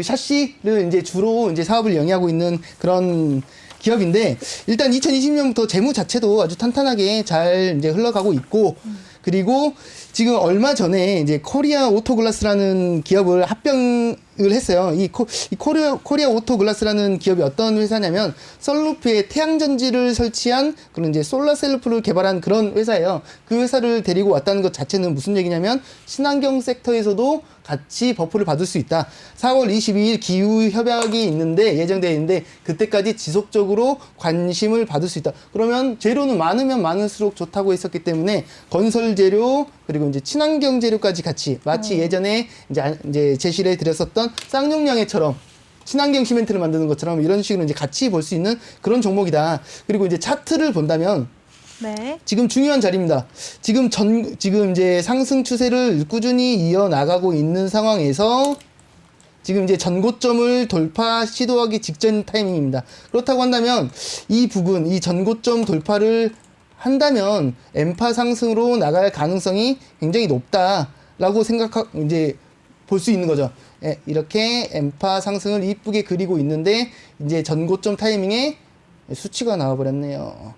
샤시를 이제 주로 이제 사업을 영위하고 있는 그런 기업인데 일단 2020년부터 재무 자체도 아주 탄탄하게 잘 이제 흘러가고 있고 그리고 지금 얼마 전에 이제 코리아 오토글라스라는 기업을 합병을 했어요. 이 코리아 오토글라스라는 기업이 어떤 회사냐면 썬루프에 태양전지를 설치한 그런 이제 솔라셀프를 개발한 그런 회사예요. 그 회사를 데리고 왔다는 것 자체는 무슨 얘기냐면 친환경 섹터에서도 같이 버프를 받을 수 있다. 4월 22일 기후협약이 있는데 예정되어 있는데 그때까지 지속적으로 관심을 받을 수 있다. 그러면 재료는 많으면 많을수록 좋다고 했었기 때문에 건설 재료 그리고 이제 친환경 재료까지 같이 마치 예전에 이제 제시를 해드렸었던 쌍용량해처럼 친환경 시멘트를 만드는 것처럼 이런 식으로 이제 같이 볼 수 있는 그런 종목이다. 그리고 이제 차트를 본다면 네. 지금 중요한 자리입니다. 지금 이제 상승 추세를 꾸준히 이어나가고 있는 상황에서 지금 이제 전고점을 돌파 시도하기 직전 타이밍입니다. 그렇다고 한다면 이 부분, 이 전고점 돌파를 한다면 엠파 상승으로 나갈 가능성이 굉장히 높다라고 이제 볼 수 있는 거죠. 예, 이렇게 엠파 상승을 이쁘게 그리고 있는데 이제 전고점 타이밍에 수치가 나와버렸네요.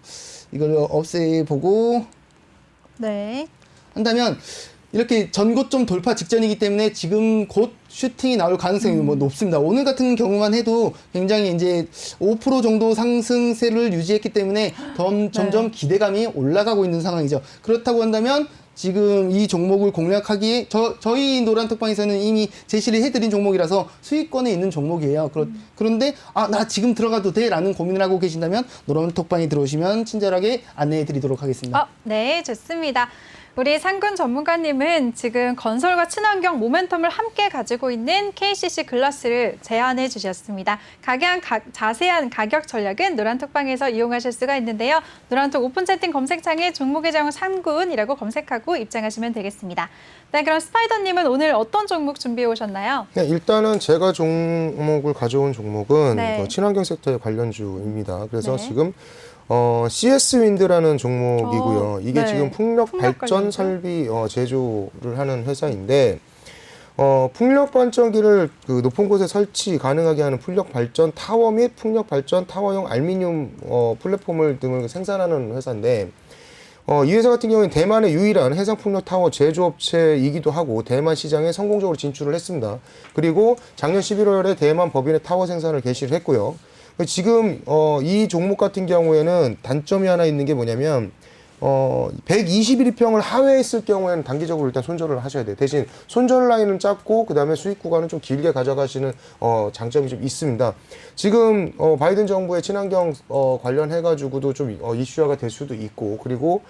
이걸 없애보고 네. 한다면 이렇게 전고점 돌파 직전이기 때문에 지금 곧 슈팅이 나올 가능성이 뭐 높습니다. 오늘 같은 경우만 해도 굉장히 이제 5% 정도 상승세를 유지했기 때문에 점점 기대감이 올라가고 있는 상황이죠. 그렇다고 한다면 지금 이 종목을 공략하기에 저희 노란톡방에서는 이미 제시를 해드린 종목이라서 수익권에 있는 종목이에요. 그런데 나 지금 들어가도 돼? 라는 고민을 하고 계신다면 노란톡방에 들어오시면 친절하게 안내해드리도록 하겠습니다. 네, 좋습니다. 우리 상근 전문가님은 지금 건설과 친환경 모멘텀을 함께 가지고 있는 KCC 글라스를 제안해 주셨습니다. 자세한 가격 전략은 노란톡방에서 이용하실 수가 있는데요. 노란톡 오픈 채팅 검색창에 종목의 제왕 상근이라고 검색하고 입장하시면 되겠습니다. 네, 그럼 스파이더님은 오늘 어떤 종목 준비해 오셨나요? 네, 일단은 제가 종목을 가져온 종목은 네. 친환경 섹터의 관련주입니다. 그래서 네. 지금 CS 윈드라는 종목이고요. 이게 네. 지금 풍력 발전 관련주? 설비 제조를 하는 회사인데 풍력 발전기를 그 높은 곳에 설치 가능하게 하는 풍력 발전 타워 및 풍력 발전 타워용 알루미늄 플랫폼을 등을 생산하는 회사인데 이 회사 같은 경우는 대만의 유일한 해상풍력 타워 제조업체이기도 하고 대만 시장에 성공적으로 진출을 했습니다. 그리고 작년 11월에 대만 법인의 타워 생산을 개시를 했고요. 지금 이 종목 같은 경우에는 단점이 하나 있는 게 뭐냐면 121평을 하회했을 경우에는 단기적으로 일단 손절을 하셔야 돼요. 대신 손절 라인은 짧고 그다음에 수익 구간은 좀 길게 가져가시는 장점이 좀 있습니다. 지금 바이든 정부의 친환경 관련해 가지고도 좀 이슈화가 될 수도 있고 그리고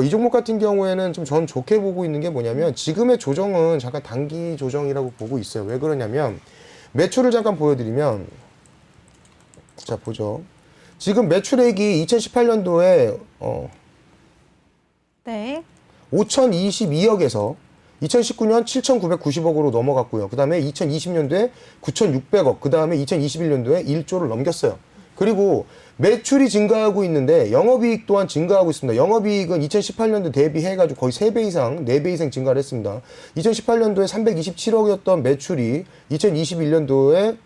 이 종목 같은 경우에는 좀 전 좋게 보고 있는 게 뭐냐면 지금의 조정은 잠깐 단기 조정이라고 보고 있어요. 왜 그러냐면 매출을 잠깐 보여드리면 자 보죠. 지금 매출액이 2018년도에 네. 5,022억에서 2019년 7,990억으로 넘어갔고요. 그 다음에 2020년도에 9,600억, 그 다음에 2021년도에 1조를 넘겼어요. 그리고 매출이 증가하고 있는데 영업이익 또한 증가하고 있습니다. 영업이익은 2018년도 대비해가지고 거의 3배 이상, 4배 이상 증가를 했습니다. 2018년도에 327억이었던 매출이 2021년도에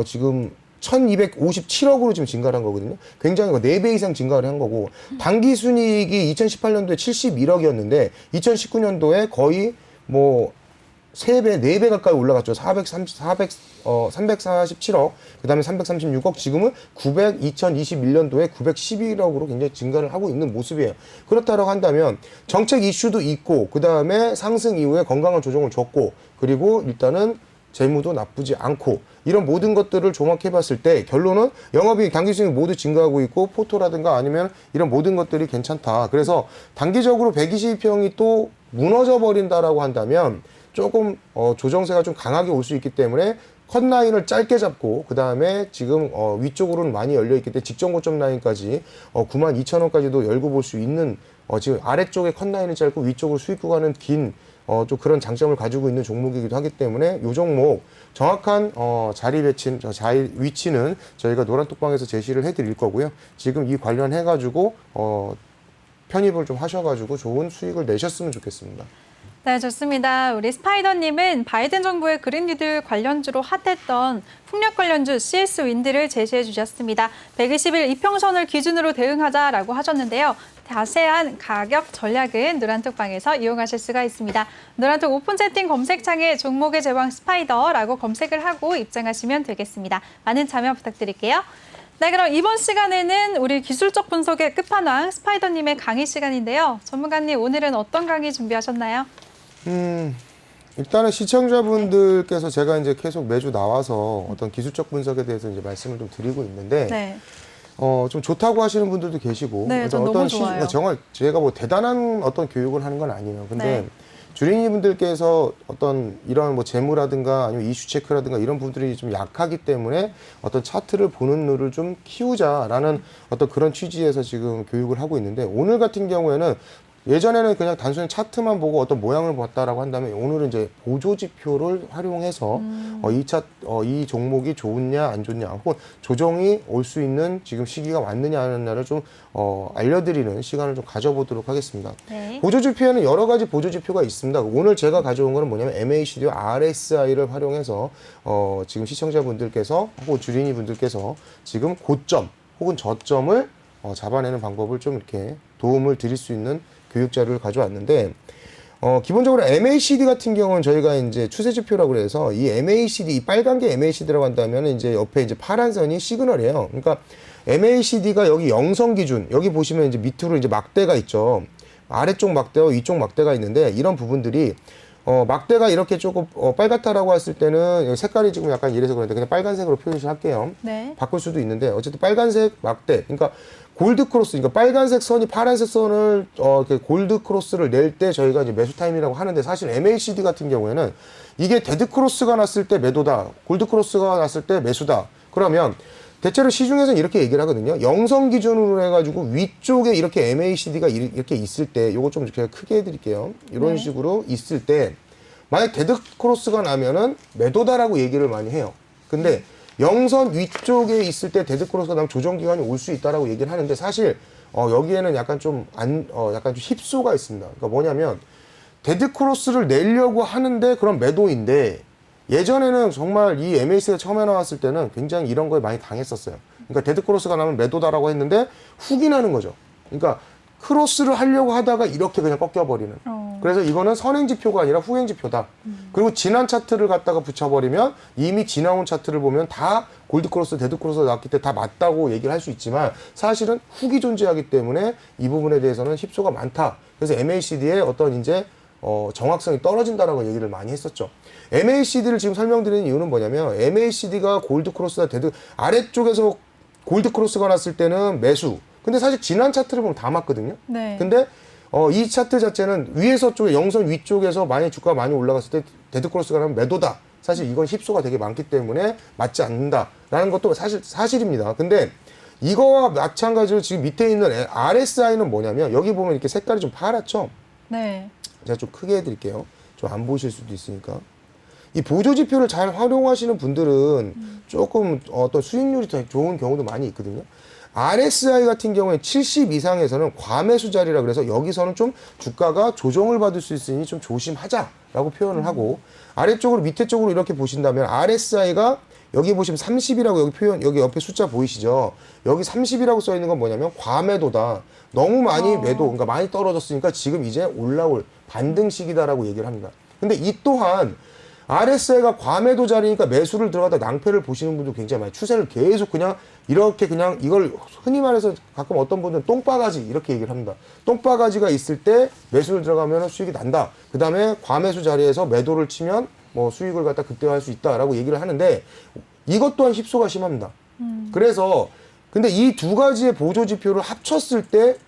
지금 1257억으로 지금 증가를 한 거거든요. 굉장히 4배 이상 증가를 한 거고, 당기 순이익이 2018년도에 71억이었는데, 2019년도에 거의 3배, 4배 가까이 올라갔죠. 347억, 그 다음에 336억, 지금은 2021년도에 911억으로 굉장히 증가를 하고 있는 모습이에요. 그렇다고 한다면, 정책 이슈도 있고, 그 다음에 상승 이후에 건강한 조정을 줬고, 그리고 일단은 재무도 나쁘지 않고 이런 모든 것들을 종합해 봤을 때 결론은 영업이익, 당기 수익 모두 증가하고 있고 포토라든가 아니면 이런 모든 것들이 괜찮다. 그래서 단기적으로 122평이 또 무너져 버린다라고 한다면 조금 조정세가 좀 강하게 올 수 있기 때문에 컷라인을 짧게 잡고 그 다음에 지금 위쪽으로는 많이 열려 있기 때문에 직전 고점 라인까지 92,000원까지도 열고 볼 수 있는 지금 아래쪽에 컷라인을 짧고 위쪽으로 수익 구간은 긴 좀 그런 장점을 가지고 있는 종목이기도 하기 때문에 이 종목 정확한 자리 배치, 위치는 저희가 노란톡방에서 제시를 해드릴 거고요. 지금 이 관련해 가지고 편입을 좀 하셔가지고 좋은 수익을 내셨으면 좋겠습니다. 네, 좋습니다. 우리 스파이더님은 바이든 정부의 그린 뉴딜 관련주로 핫했던 풍력 관련주 CS 윈드를 제시해 주셨습니다. 120일 이평선을 기준으로 대응하자라고 하셨는데요. 자세한 가격 전략은 노란톡방에서 이용하실 수가 있습니다. 노란톡 오픈 채팅 검색창에 종목의 제왕 스파이더라고 검색을 하고 입장하시면 되겠습니다. 많은 참여 부탁드릴게요. 네, 그럼 이번 시간에는 우리 기술적 분석의 끝판왕 스파이더님의 강의 시간인데요. 전문가님, 오늘은 어떤 강의 준비하셨나요? 일단은 시청자분들께서 제가 이제 계속 매주 나와서 어떤 기술적 분석에 대해서 이제 말씀을 좀 드리고 있는데, 네. 좀 좋다고 하시는 분들도 계시고, 네, 전 너무 좋아요. 정말 제가 대단한 어떤 교육을 하는 건 아니에요. 근데 네. 주린이 분들께서 어떤 이런 재무라든가 아니면 이슈 체크라든가 이런 부분들이 좀 약하기 때문에 어떤 차트를 보는 눈을 좀 키우자라는 어떤 그런 취지에서 지금 교육을 하고 있는데, 오늘 같은 경우에는 예전에는 그냥 단순히 차트만 보고 어떤 모양을 봤다라고 한다면 오늘은 이제 보조지표를 활용해서 이 종목이 좋냐 안 좋냐 혹은 조정이 올 수 있는 지금 시기가 왔느냐 하느냐를 좀 알려드리는 시간을 좀 가져보도록 하겠습니다. 네. 보조지표에는 여러 가지 보조지표가 있습니다. 오늘 제가 가져온 거는 뭐냐면 MACD와 RSI를 활용해서 지금 시청자분들께서 혹은 주린이 분들께서 지금 고점 혹은 저점을 잡아내는 방법을 좀 이렇게 도움을 드릴 수 있는 교육 자료를 가져왔는데 기본적으로 MACD 같은 경우는 저희가 이제 추세 지표라고 그래서 이 MACD, 이 빨간 게 MACD라고 한다면 이제 옆에 이제 파란 선이 시그널이에요. 그러니까 MACD가 여기 영성 기준, 여기 보시면 이제 밑으로 이제 막대가 있죠. 아래쪽 막대와 위쪽 막대가 있는데 이런 부분들이 막대가 이렇게 조금 빨갛다라고 했을 때는 여기 색깔이 지금 약간 이래서 그런데 그냥 빨간색으로 표시를 할게요. 네. 바꿀 수도 있는데 어쨌든 빨간색 막대, 그러니까 골드 크로스, 그러니까 빨간색 선이 파란색 선을 이렇게 골드 크로스를 낼 때 저희가 이제 매수 타임이라고 하는데 사실 MACD 같은 경우에는 이게 데드 크로스가 났을 때 매도다, 골드 크로스가 났을 때 매수다. 그러면 대체로 시중에서는 이렇게 얘기를 하거든요. 영성 기준으로 해가지고 위쪽에 이렇게 MACD가 이렇게 있을 때, 요거 좀 제가 크게 해드릴게요. 이런 네. 식으로 있을 때, 만약 데드 크로스가 나면은 매도다라고 얘기를 많이 해요. 근데 영선 위쪽에 있을 때 데드 크로스가 나면 조정 기간이 올 수 있다라고 얘기를 하는데 사실 여기에는 약간 좀 약간 좀 힙소가 있습니다. 그러니까 뭐냐면 데드 크로스를 내려고 하는데 그런 매도인데 예전에는 정말 이 MACD가 처음에 나왔을 때는 굉장히 이런 거에 많이 당했었어요. 그러니까 데드 크로스가 나면 매도다라고 했는데 훅이 나는 거죠. 그러니까 크로스를 하려고 하다가 이렇게 그냥 꺾여버리는. 그래서 이거는 선행지표가 아니라 후행지표다. 그리고 지난 차트를 갖다가 붙여버리면 이미 지나온 차트를 보면 다 골드크로스, 데드크로스가 나왔기 때문에 다 맞다고 얘기를 할 수 있지만 사실은 훅이 존재하기 때문에 이 부분에 대해서는 힙소가 많다. 그래서 MACD의 어떤 이제 정확성이 떨어진다라고 얘기를 많이 했었죠. MACD를 지금 설명드리는 이유는 뭐냐면 MACD가 골드크로스나 아래쪽에서 골드크로스가 났을 때는 매수. 근데 사실 지난 차트를 보면 다 맞거든요. 네. 근데 이 차트 자체는 위에서 쪽에 영선 위쪽에서 만약 주가가 많이 올라갔을 때 데드크로스가 나면 매도다. 사실 이건 힙소가 되게 많기 때문에 맞지 않는다라는 것도 사실입니다. 근데 이거와 마찬가지로 지금 밑에 있는 RSI는 뭐냐면 여기 보면 이렇게 색깔이 좀 파랗죠? 네. 제가 좀 크게 해드릴게요. 좀 안 보이실 수도 있으니까. 이 보조지표를 잘 활용하시는 분들은 조금 어떤 수익률이 더 좋은 경우도 많이 있거든요. RSI 같은 경우에 70 이상에서는 과매수 자리라 그래서 여기서는 좀 주가가 조정을 받을 수 있으니 좀 조심하자라고 표현을 하고 아래쪽으로 밑에 쪽으로 이렇게 보신다면 RSI가 여기 보시면 30이라고 여기 표현, 여기 옆에 숫자 보이시죠? 여기 30이라고 써 있는 건 뭐냐면 과매도다. 너무 많이 매도, 그러니까 많이 떨어졌으니까 지금 이제 올라올 반등 시기다라고 얘기를 합니다. 근데 이 또한 RSI가 과매도 자리니까 매수를 들어가다 낭패를 보시는 분도 굉장히 많아요. 추세를 계속 그냥 이렇게 그냥 이걸 흔히 말해서 가끔 어떤 분들은 똥바가지 이렇게 얘기를 합니다. 똥바가지가 있을 때 매수를 들어가면 수익이 난다. 그 다음에 과매수 자리에서 매도를 치면 뭐 수익을 갖다 극대화할 수 있다라고 얘기를 하는데 이것 또한 힙소가 심합니다. 그래서 근데 이 두 가지의 보조 지표를 합쳤을 때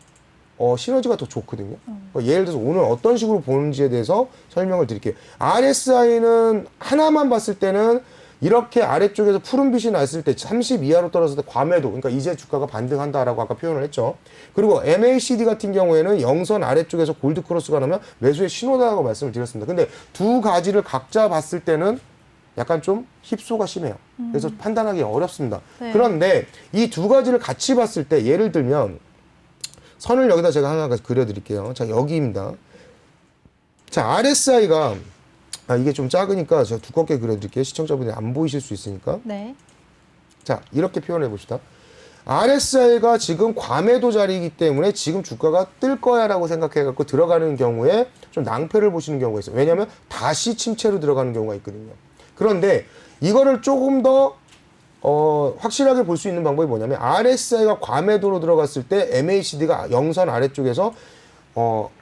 시너지가 더 좋거든요. 예를 들어서 오늘 어떤 식으로 보는지에 대해서 설명을 드릴게요. RSI는 하나만 봤을 때는 이렇게 아래쪽에서 푸른빛이 났을 때 30 이하로 떨어졌을 때 과매도, 그러니까 이제 주가가 반등한다라고 아까 표현을 했죠. 그리고 MACD 같은 경우에는 영선 아래쪽에서 골드 크로스가 나면 매수의 신호다라고 말씀을 드렸습니다. 근데 두 가지를 각자 봤을 때는 약간 좀 힙소가 심해요. 그래서 판단하기 어렵습니다. 네. 그런데 이 두 가지를 같이 봤을 때 예를 들면 선을 여기다 제가 하나 그려드릴게요. 자, 여기입니다. 자, RSI가 이게 좀 작으니까 제가 두껍게 그려드릴게요. 시청자분들이 안 보이실 수 있으니까. 네. 자, 이렇게 표현해 봅시다. RSI가 지금 과매도 자리이기 때문에 지금 주가가 뜰 거야라고 생각해 갖고 들어가는 경우에 좀 낭패를 보시는 경우가 있어요. 왜냐하면 다시 침체로 들어가는 경우가 있거든요. 그런데 이거를 조금 더 확실하게 볼 수 있는 방법이 뭐냐면 RSI가 과매도로 들어갔을 때 MACD가 영선 아래쪽에서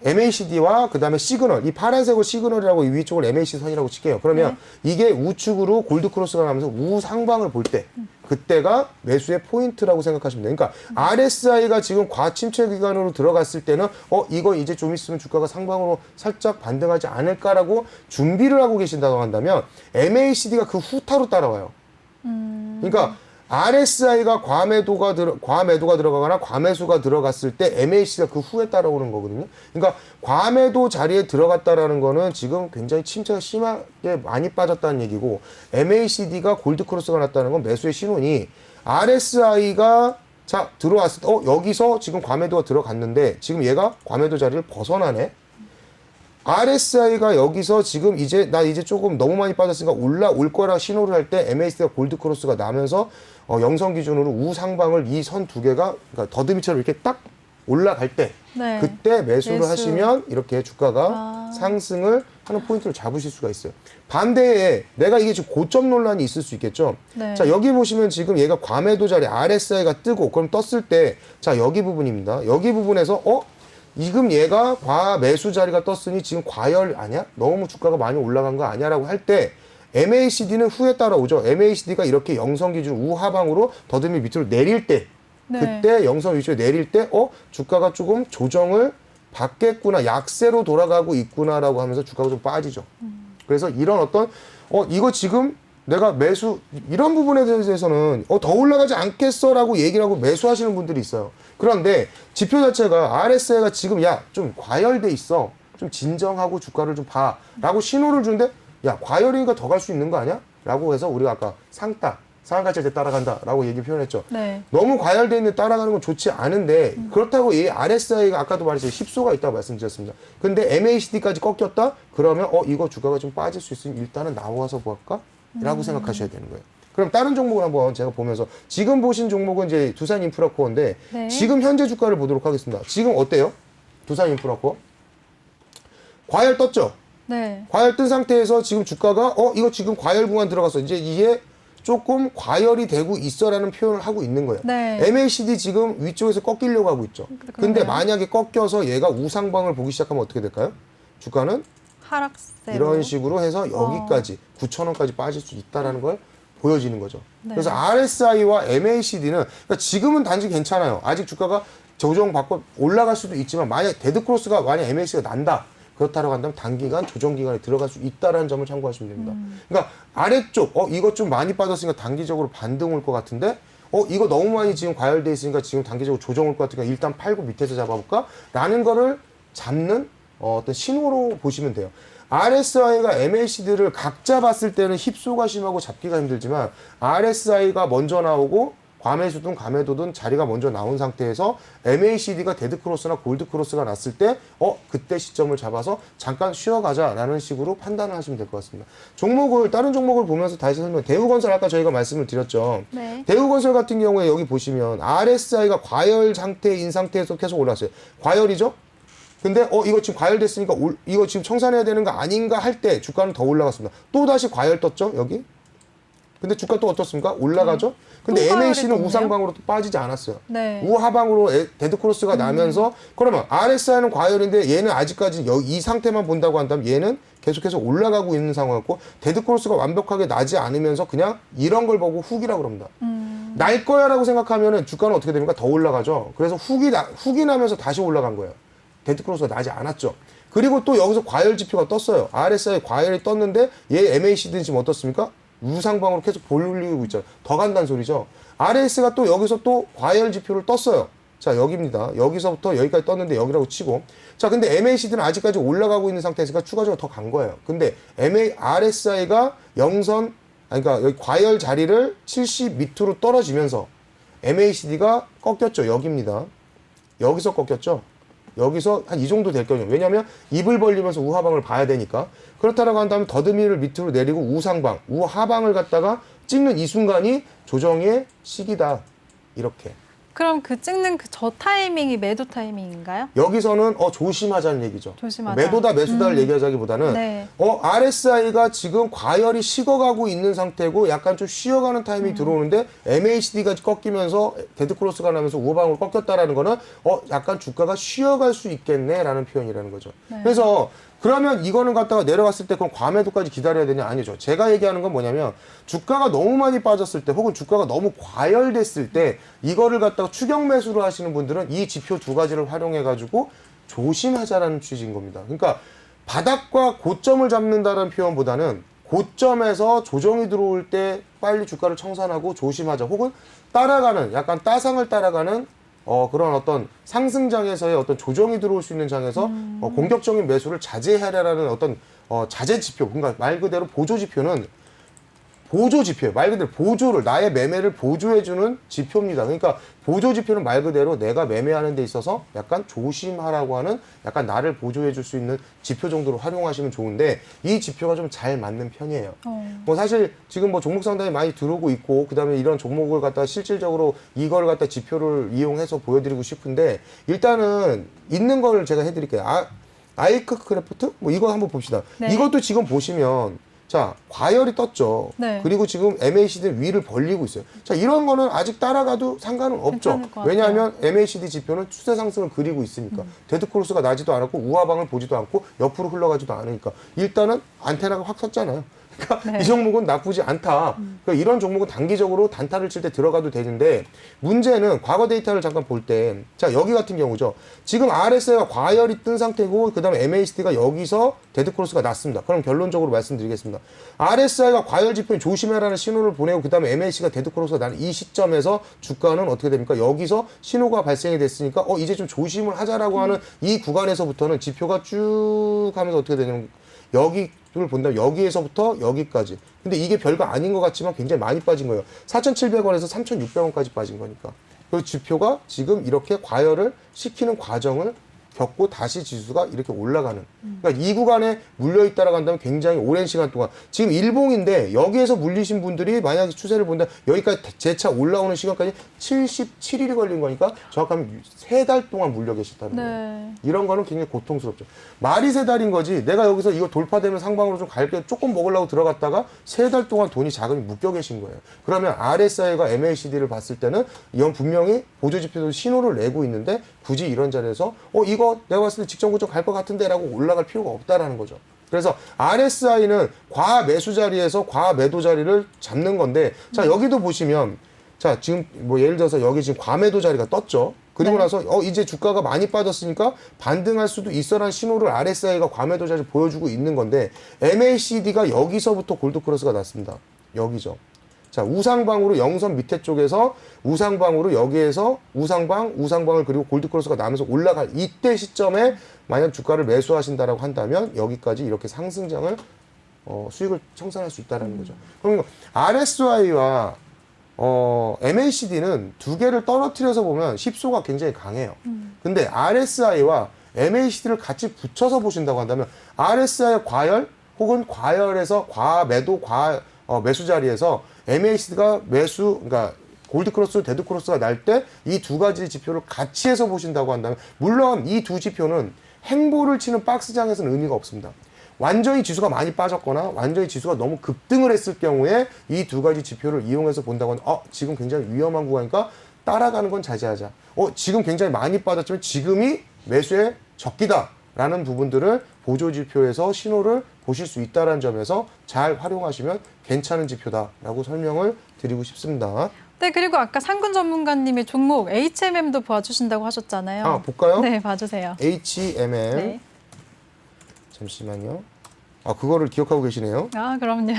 MACD와 그 다음에 시그널, 이 파란색을 시그널이라고 이 위쪽을 MACD 선이라고 칠게요. 그러면 이게 우측으로 골드 크로스가 나면서 우상방을 볼 때 그때가 매수의 포인트라고 생각하시면 돼요. 그러니까 RSI가 지금 과침체 기간으로 들어갔을 때는 이거 이제 좀 있으면 주가가 상방으로 살짝 반등하지 않을까라고 준비를 하고 계신다고 한다면 MACD가 그 후타로 따라와요. 그러니까 RSI가 과매도가 들어가거나 과매수가 들어갔을 때 MACD가 그 후에 따라오는 거거든요. 그러니까 과매도 자리에 들어갔다라는 거는 지금 굉장히 침체가 심하게 많이 빠졌다는 얘기고 MACD가 골드크로스가 났다는 건 매수의 신호니 RSI가 자 들어왔을 때 여기서 지금 과매도가 들어갔는데 지금 얘가 과매도 자리를 벗어나네. RSI가 여기서 지금 나 이제 조금 너무 많이 빠졌으니까 올라올 거라 신호를 할 때 MACD가 골드 크로스가 나면서 영선 기준으로 우상방을 이 선 두 개가 그러니까 더듬이처럼 이렇게 딱 올라갈 때 네. 그때 매수를 매수. 하시면 이렇게 주가가 상승을 하는 포인트를 잡으실 수가 있어요. 반대에 내가 이게 지금 고점 논란이 있을 수 있겠죠. 네. 자, 여기 보시면 지금 얘가 과매도 자리 RSI가 뜨고 그럼 떴을 때 자, 여기 부분입니다. 여기 부분에서 지금 얘가 과매수 자리가 떴으니 지금 과열 아니야? 너무 주가가 많이 올라간 거 아니야? 라고 할 때 MACD는 후에 따라오죠. MACD가 이렇게 영선 기준 우하방으로 더듬이 밑으로 내릴 때 네. 그때 영선 위치에 내릴 때 주가가 조금 조정을 받겠구나, 약세로 돌아가고 있구나라고 하면서 주가가 좀 빠지죠. 그래서 이런 어떤 이거 지금 내가 매수 이런 부분에 대해서는 더 올라가지 않겠어라고 얘기를 하고 매수하시는 분들이 있어요. 그런데 지표 자체가 RSI가 지금 야 좀 과열돼 있어, 좀 진정하고 주가를 좀 봐라고 신호를 주는데 야 과열이니까 더 갈 수 있는 거 아니야? 라고 해서 우리가 아까 상한가칠 때 따라간다라고 얘기 표현했죠. 네. 너무 과열돼 있는데 따라가는 건 좋지 않은데 그렇다고 이 RSI가 아까도 말했죠. 힙소가 있다고 말씀드렸습니다. 근데 MACD까지 꺾였다? 그러면 이거 주가가 좀 빠질 수 있으니 일단은 나와서 볼까? 라고 생각하셔야 되는 거예요. 그럼 다른 종목을 한번 제가 보면서 지금 보신 종목은 이제 두산인프라코어인데 네. 지금 현재 주가를 보도록 하겠습니다. 지금 어때요? 두산인프라코어? 과열 떴죠? 네. 과열 뜬 상태에서 지금 주가가 이거 지금 과열 구간 들어갔어. 이제 이게 조금 과열이 되고 있어라는 표현을 하고 있는 거예요. 네. MACD 지금 위쪽에서 꺾이려고 하고 있죠. 근데 그러네요. 만약에 꺾여서 얘가 우상방을 보기 시작하면 어떻게 될까요? 주가는 하락세. 이런 식으로 해서 여기까지 9,000원까지 빠질 수 있다라는 걸 보여지는 거죠. 네. 그래서 RSI와 MACD는 그러니까 지금은 단지 괜찮아요. 아직 주가가 조정받고 올라갈 수도 있지만 만약 데드크로스가 만약 MACD가 난다. 그렇다고 한다면 단기간 조정 기간에 들어갈 수 있다라는 점을 참고하시면 됩니다. 그러니까 아래쪽 이거 좀 많이 빠졌으니까 단기적으로 반등 올 것 같은데 이거 너무 많이 지금 과열돼 있으니까 지금 단기적으로 조정 올 것 같으니까 일단 팔고 밑에서 잡아볼까? 라는 거를 잡는 어떤 신호로 보시면 돼요. RSI가 MACD를 각자 봤을 때는 힙소가 심하고 잡기가 힘들지만 RSI가 먼저 나오고 과매수든 과매도든 자리가 먼저 나온 상태에서 MACD가 데드크로스나 골드크로스가 났을 때 그때 시점을 잡아서 잠깐 쉬어가자라는 식으로 판단을 하시면 될 것 같습니다. 다른 종목을 보면서 다시 설명. 대우건설 아까 저희가 말씀을 드렸죠. 네. 대우건설 같은 경우에 여기 보시면 RSI가 과열 상태인 상태에서 계속 올랐어요. 과열이죠? 근데 이거 지금 과열됐으니까 이거 지금 청산해야 되는 거 아닌가 할 때 주가는 더 올라갔습니다. 또 다시 과열 떴죠? 여기? 근데 주가 또 어떻습니까? 올라가죠? 근데 또 MAC는 과열이 우상방으로 또 빠지지 않았어요. 네. 우하방으로 데드크로스가 나면서 그러면 RSI는 과열인데 얘는 아직까지 이 상태만 본다고 한다면 얘는 계속해서 올라가고 있는 상황이고 데드크로스가 완벽하게 나지 않으면서 그냥 이런 걸 보고 훅이라고 그럽니다. 날 거야라고 생각하면은 주가는 어떻게 됩니까? 더 올라가죠. 그래서 훅이 나면서 다시 올라간 거예요. 데드크로스가 나지 않았죠. 그리고 또 여기서 과열 지표가 떴어요. RSI 과열이 떴는데 얘 MACD는 지금 어떻습니까? 우상방으로 계속 볼리고 있잖아요. 더 간다는 소리죠. RS가 또 여기서 또 과열 지표를 떴어요. 자, 여기입니다. 여기서부터 여기까지 떴는데 여기라고 치고. 자, 근데 MACD는 아직까지 올라가고 있는 상태에서 추가적으로 더 간 거예요. 근데 RSI가 그러니까 여기 과열 자리를 70 밑으로 떨어지면서 MACD가 꺾였죠. 여기입니다. 여기서 꺾였죠. 여기서 한 이 정도 될 거예요. 왜냐하면 입을 벌리면서 우하방을 봐야 되니까. 그렇다라고 한다면 더듬이를 밑으로 내리고 우상방, 우하방을 갖다가 찍는 이 순간이 조정의 시기다. 이렇게. 그럼 찍는 저 타이밍이 매도 타이밍인가요? 여기서는 조심하자는 얘기죠. 조심하자. 매도다 매수다를 얘기하자기보다는 네. RSI가 지금 과열이 식어가고 있는 상태고 약간 좀 쉬어가는 타이밍이 들어오는데 MACD가 꺾이면서 데드크로스가 나면서 우방으로 꺾였다라는 거는 약간 주가가 쉬어갈 수 있겠네라는 표현이라는 거죠. 네. 그래서 그러면 이거는 갖다가 내려갔을 때 그럼 과매도까지 기다려야 되냐? 아니죠. 제가 얘기하는 건 뭐냐면 주가가 너무 많이 빠졌을 때 혹은 주가가 너무 과열됐을 때 이거를 갖다가 추격 매수를 하시는 분들은 이 지표 두 가지를 활용해 가지고 조심하자라는 취지인 겁니다. 그러니까 바닥과 고점을 잡는다는 표현보다는 고점에서 조정이 들어올 때 빨리 주가를 청산하고 조심하자. 혹은 따라가는 약간 따상을 따라가는 그런 어떤 상승장에서의 어떤 조정이 들어올 수 있는 장에서 공격적인 매수를 자제하라는 어떤 자제 지표, 그러니까 말 그대로 보조 지표는 보조 지표예요. 말 그대로 보조를, 나의 매매를 보조해주는 지표입니다. 그러니까 보조 지표는 말 그대로 내가 매매하는 데 있어서 약간 조심하라고 하는, 약간 나를 보조해줄 수 있는 지표 정도로 활용하시면 좋은데, 이 지표가 좀 잘 맞는 편이에요. 뭐 사실 지금 뭐 종목 상담이 많이 들어오고 있고, 그 다음에 이런 종목을 갖다 실질적으로 이걸 갖다 지표를 이용해서 보여드리고 싶은데, 일단은 있는 걸 제가 해드릴게요. 아이크 크래프트? 뭐 이거 한번 봅시다. 네. 이것도 지금 보시면, 자, 과열이 떴죠. 네. 그리고 지금 MACD 위를 벌리고 있어요. 자, 이런 거는 아직 따라가도 상관은 없죠. 괜찮을 것 같아요. 왜냐하면 MACD 지표는 추세 상승을 그리고 있으니까. 데드크로스가 나지도 않았고 우하방을 보지도 않고 옆으로 흘러가지도 않으니까. 일단은 안테나가 확 섰잖아요. 그러니까 네. 이 종목은 나쁘지 않다. 그러니까 이런 종목은 단기적으로 단타를 칠 때 들어가도 되는데, 문제는 과거 데이터를 잠깐 볼 때, 자, 여기 같은 경우죠. 지금 RSI가 과열이 뜬 상태고, 그 다음에 MACD가 여기서 데드크로스가 났습니다. 그럼 결론적으로 말씀드리겠습니다. RSI가 과열 지표에 조심해라는 신호를 보내고, 그 다음에 MACD가 데드크로스가 나는 이 시점에서 주가는 어떻게 됩니까? 여기서 신호가 발생이 됐으니까 이제 좀 조심을 하자라고 하는 이 구간에서부터는 지표가 쭉 하면서 어떻게 되냐면, 여기를 본다면 여기에서부터 여기까지. 근데 이게 별거 아닌 것 같지만 굉장히 많이 빠진 거예요. 4,700원에서 3,600원까지 빠진 거니까. 그 지표가 지금 이렇게 과열을 시키는 과정을 겪고 다시 지수가 이렇게 올라가는. 그러니까 이 구간에 물려있다라고 한다면 굉장히 오랜 시간 동안, 지금 일봉인데 여기에서 물리신 분들이 만약에 추세를 본다, 여기까지 재차 올라오는 시간까지 77일이 걸린 거니까 정확하면 3달 동안 물려 계셨다는 거예요. 네. 이런 거는 굉장히 고통스럽죠. 말이 3달인 거지, 내가 여기서 이거 돌파되면 상방으로 좀 갈게 조금 먹으려고 들어갔다가 3달 동안 돈이 자금이 묶여 계신 거예요. 그러면 RSI가 MACD를 봤을 때는 이건 분명히 보조지표도 신호를 내고 있는데, 굳이 이런 자리에서 이거 내가 봤을 때 직전 고점 갈 것 같은데 라고 올라갈 필요가 없다라는 거죠. 그래서 RSI는 과매수 자리에서 과매도 자리를 잡는 건데, 자, 여기도 보시면, 자, 지금 뭐 예를 들어서 여기 지금 과매도 자리가 떴죠. 그리고 네. 나서 이제 주가가 많이 빠졌으니까 반등할 수도 있어라는 신호를 RSI가 과매도 자리를 보여주고 있는 건데, MACD가 여기서부터 골드크로스가 났습니다. 여기죠. 자, 우상방으로 영선 밑에 쪽에서 우상방으로 여기에서 우상방을 그리고 골드크로스가 나면서 올라갈 이때 시점에 만약 주가를 매수하신다라고 한다면 여기까지 이렇게 상승장을 수익을 청산할 수 있다는 거죠. 그럼 RSI와 MACD는 두 개를 떨어뜨려서 보면 십소가 굉장히 강해요. 근데 RSI와 MACD를 같이 붙여서 보신다고 한다면, RSI의 과열 혹은 과열에서 과매도 매수 자리에서 MACD가 그러니까 골드크로스, 데드크로스가 날 때 이 두 가지 지표를 같이 해서 보신다고 한다면, 물론 이 두 지표는 행보를 치는 박스장에서는 의미가 없습니다. 완전히 지수가 많이 빠졌거나 완전히 지수가 너무 급등을 했을 경우에 이 두 가지 지표를 이용해서 본다고 하면, 지금 굉장히 위험한 구간이니까 따라가는 건 자제하자. 지금 굉장히 많이 빠졌지만 지금이 매수의 적기다 라는 부분들을 보조지표에서 신호를 보실 수 있다는 점에서 잘 활용하시면 괜찮은 지표다라고 설명을 드리고 싶습니다. 네, 그리고 아까 상군 전문가님이 종목 HMM도 봐주신다고 하셨잖아요. 볼까요? 네, 봐주세요. HMM. 네. 잠시만요. 그거를 기억하고 계시네요. 그럼요.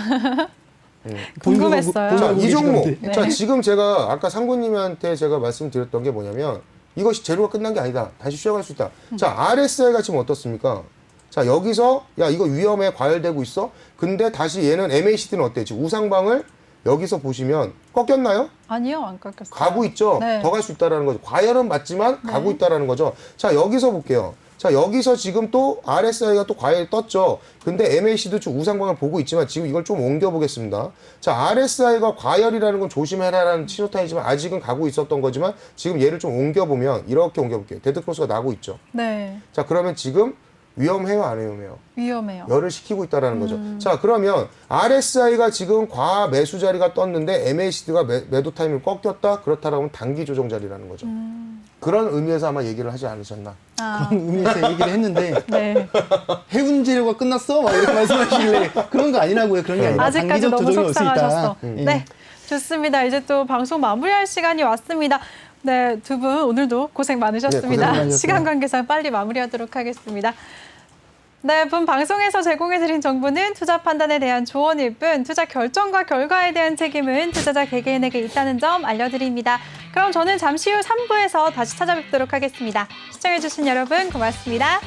본인도 궁금했어요. 자, 보고 이 종목. 계시던데. 네. 자, 지금 제가 아까 상구님한테 제가 말씀드렸던 게 뭐냐면, 이것이 재료가 끝난 게 아니다. 다시 쉬어갈 수 있다. 자, RSI가 지금 어떻습니까? 자, 여기서 야, 이거 위험해, 과열되고 있어. 근데 다시 얘는 MACD는 어때? 지금 우상방을 여기서 보시면 꺾였나요? 아니요, 안 깎였어요. 가고 있죠. 네. 더 갈 수 있다라는 거죠. 과열은 맞지만 가고 있다라는 거죠. 자, 여기서 볼게요. 자, 여기서 지금 또 RSI가 또 과열이 떴죠. 근데 MAC도 지금 우상방을 보고 있지만 지금 이걸 좀 옮겨 보겠습니다. 자, RSI가 과열이라는 건 조심해라라는 신호탄이지만 아직은 가고 있었던 거지만, 지금 얘를 좀 옮겨 보면 이렇게 옮겨 볼게요. 데드크로스가 나고 있죠. 네, 자, 그러면 지금 위험해요, 안 위험해요? 위험해요. 열을 식히고 있다라는 거죠. 자, 그러면 RSI가 지금 과매수 자리가 떴는데 MACD가 매도 타이밍을 꺾였다? 그렇다라고 하면 단기 조정 자리라는 거죠. 그런 의미에서 아마 얘기를 하지 않으셨나? 그런 의미에서 얘기를 했는데, 네. 해운 재료가 끝났어? 막 이렇게 말씀하시길래 그런 거 아니라고요. 그런 게 아니라 아직까지 단기적 너무 조정이 올 수 있다. 속상하셨어. 네, 좋습니다. 이제 또 방송 마무리할 시간이 왔습니다. 네, 두 분 오늘도 고생 많으셨습니다. 네, 고생 많으셨어요. 시간 관계상 빨리 마무리하도록 하겠습니다. 네, 본 방송에서 제공해드린 정보는 투자 판단에 대한 조언일 뿐, 투자 결정과 결과에 대한 책임은 투자자 개개인에게 있다는 점 알려드립니다. 그럼 저는 잠시 후 3부에서 다시 찾아뵙도록 하겠습니다. 시청해주신 여러분 고맙습니다.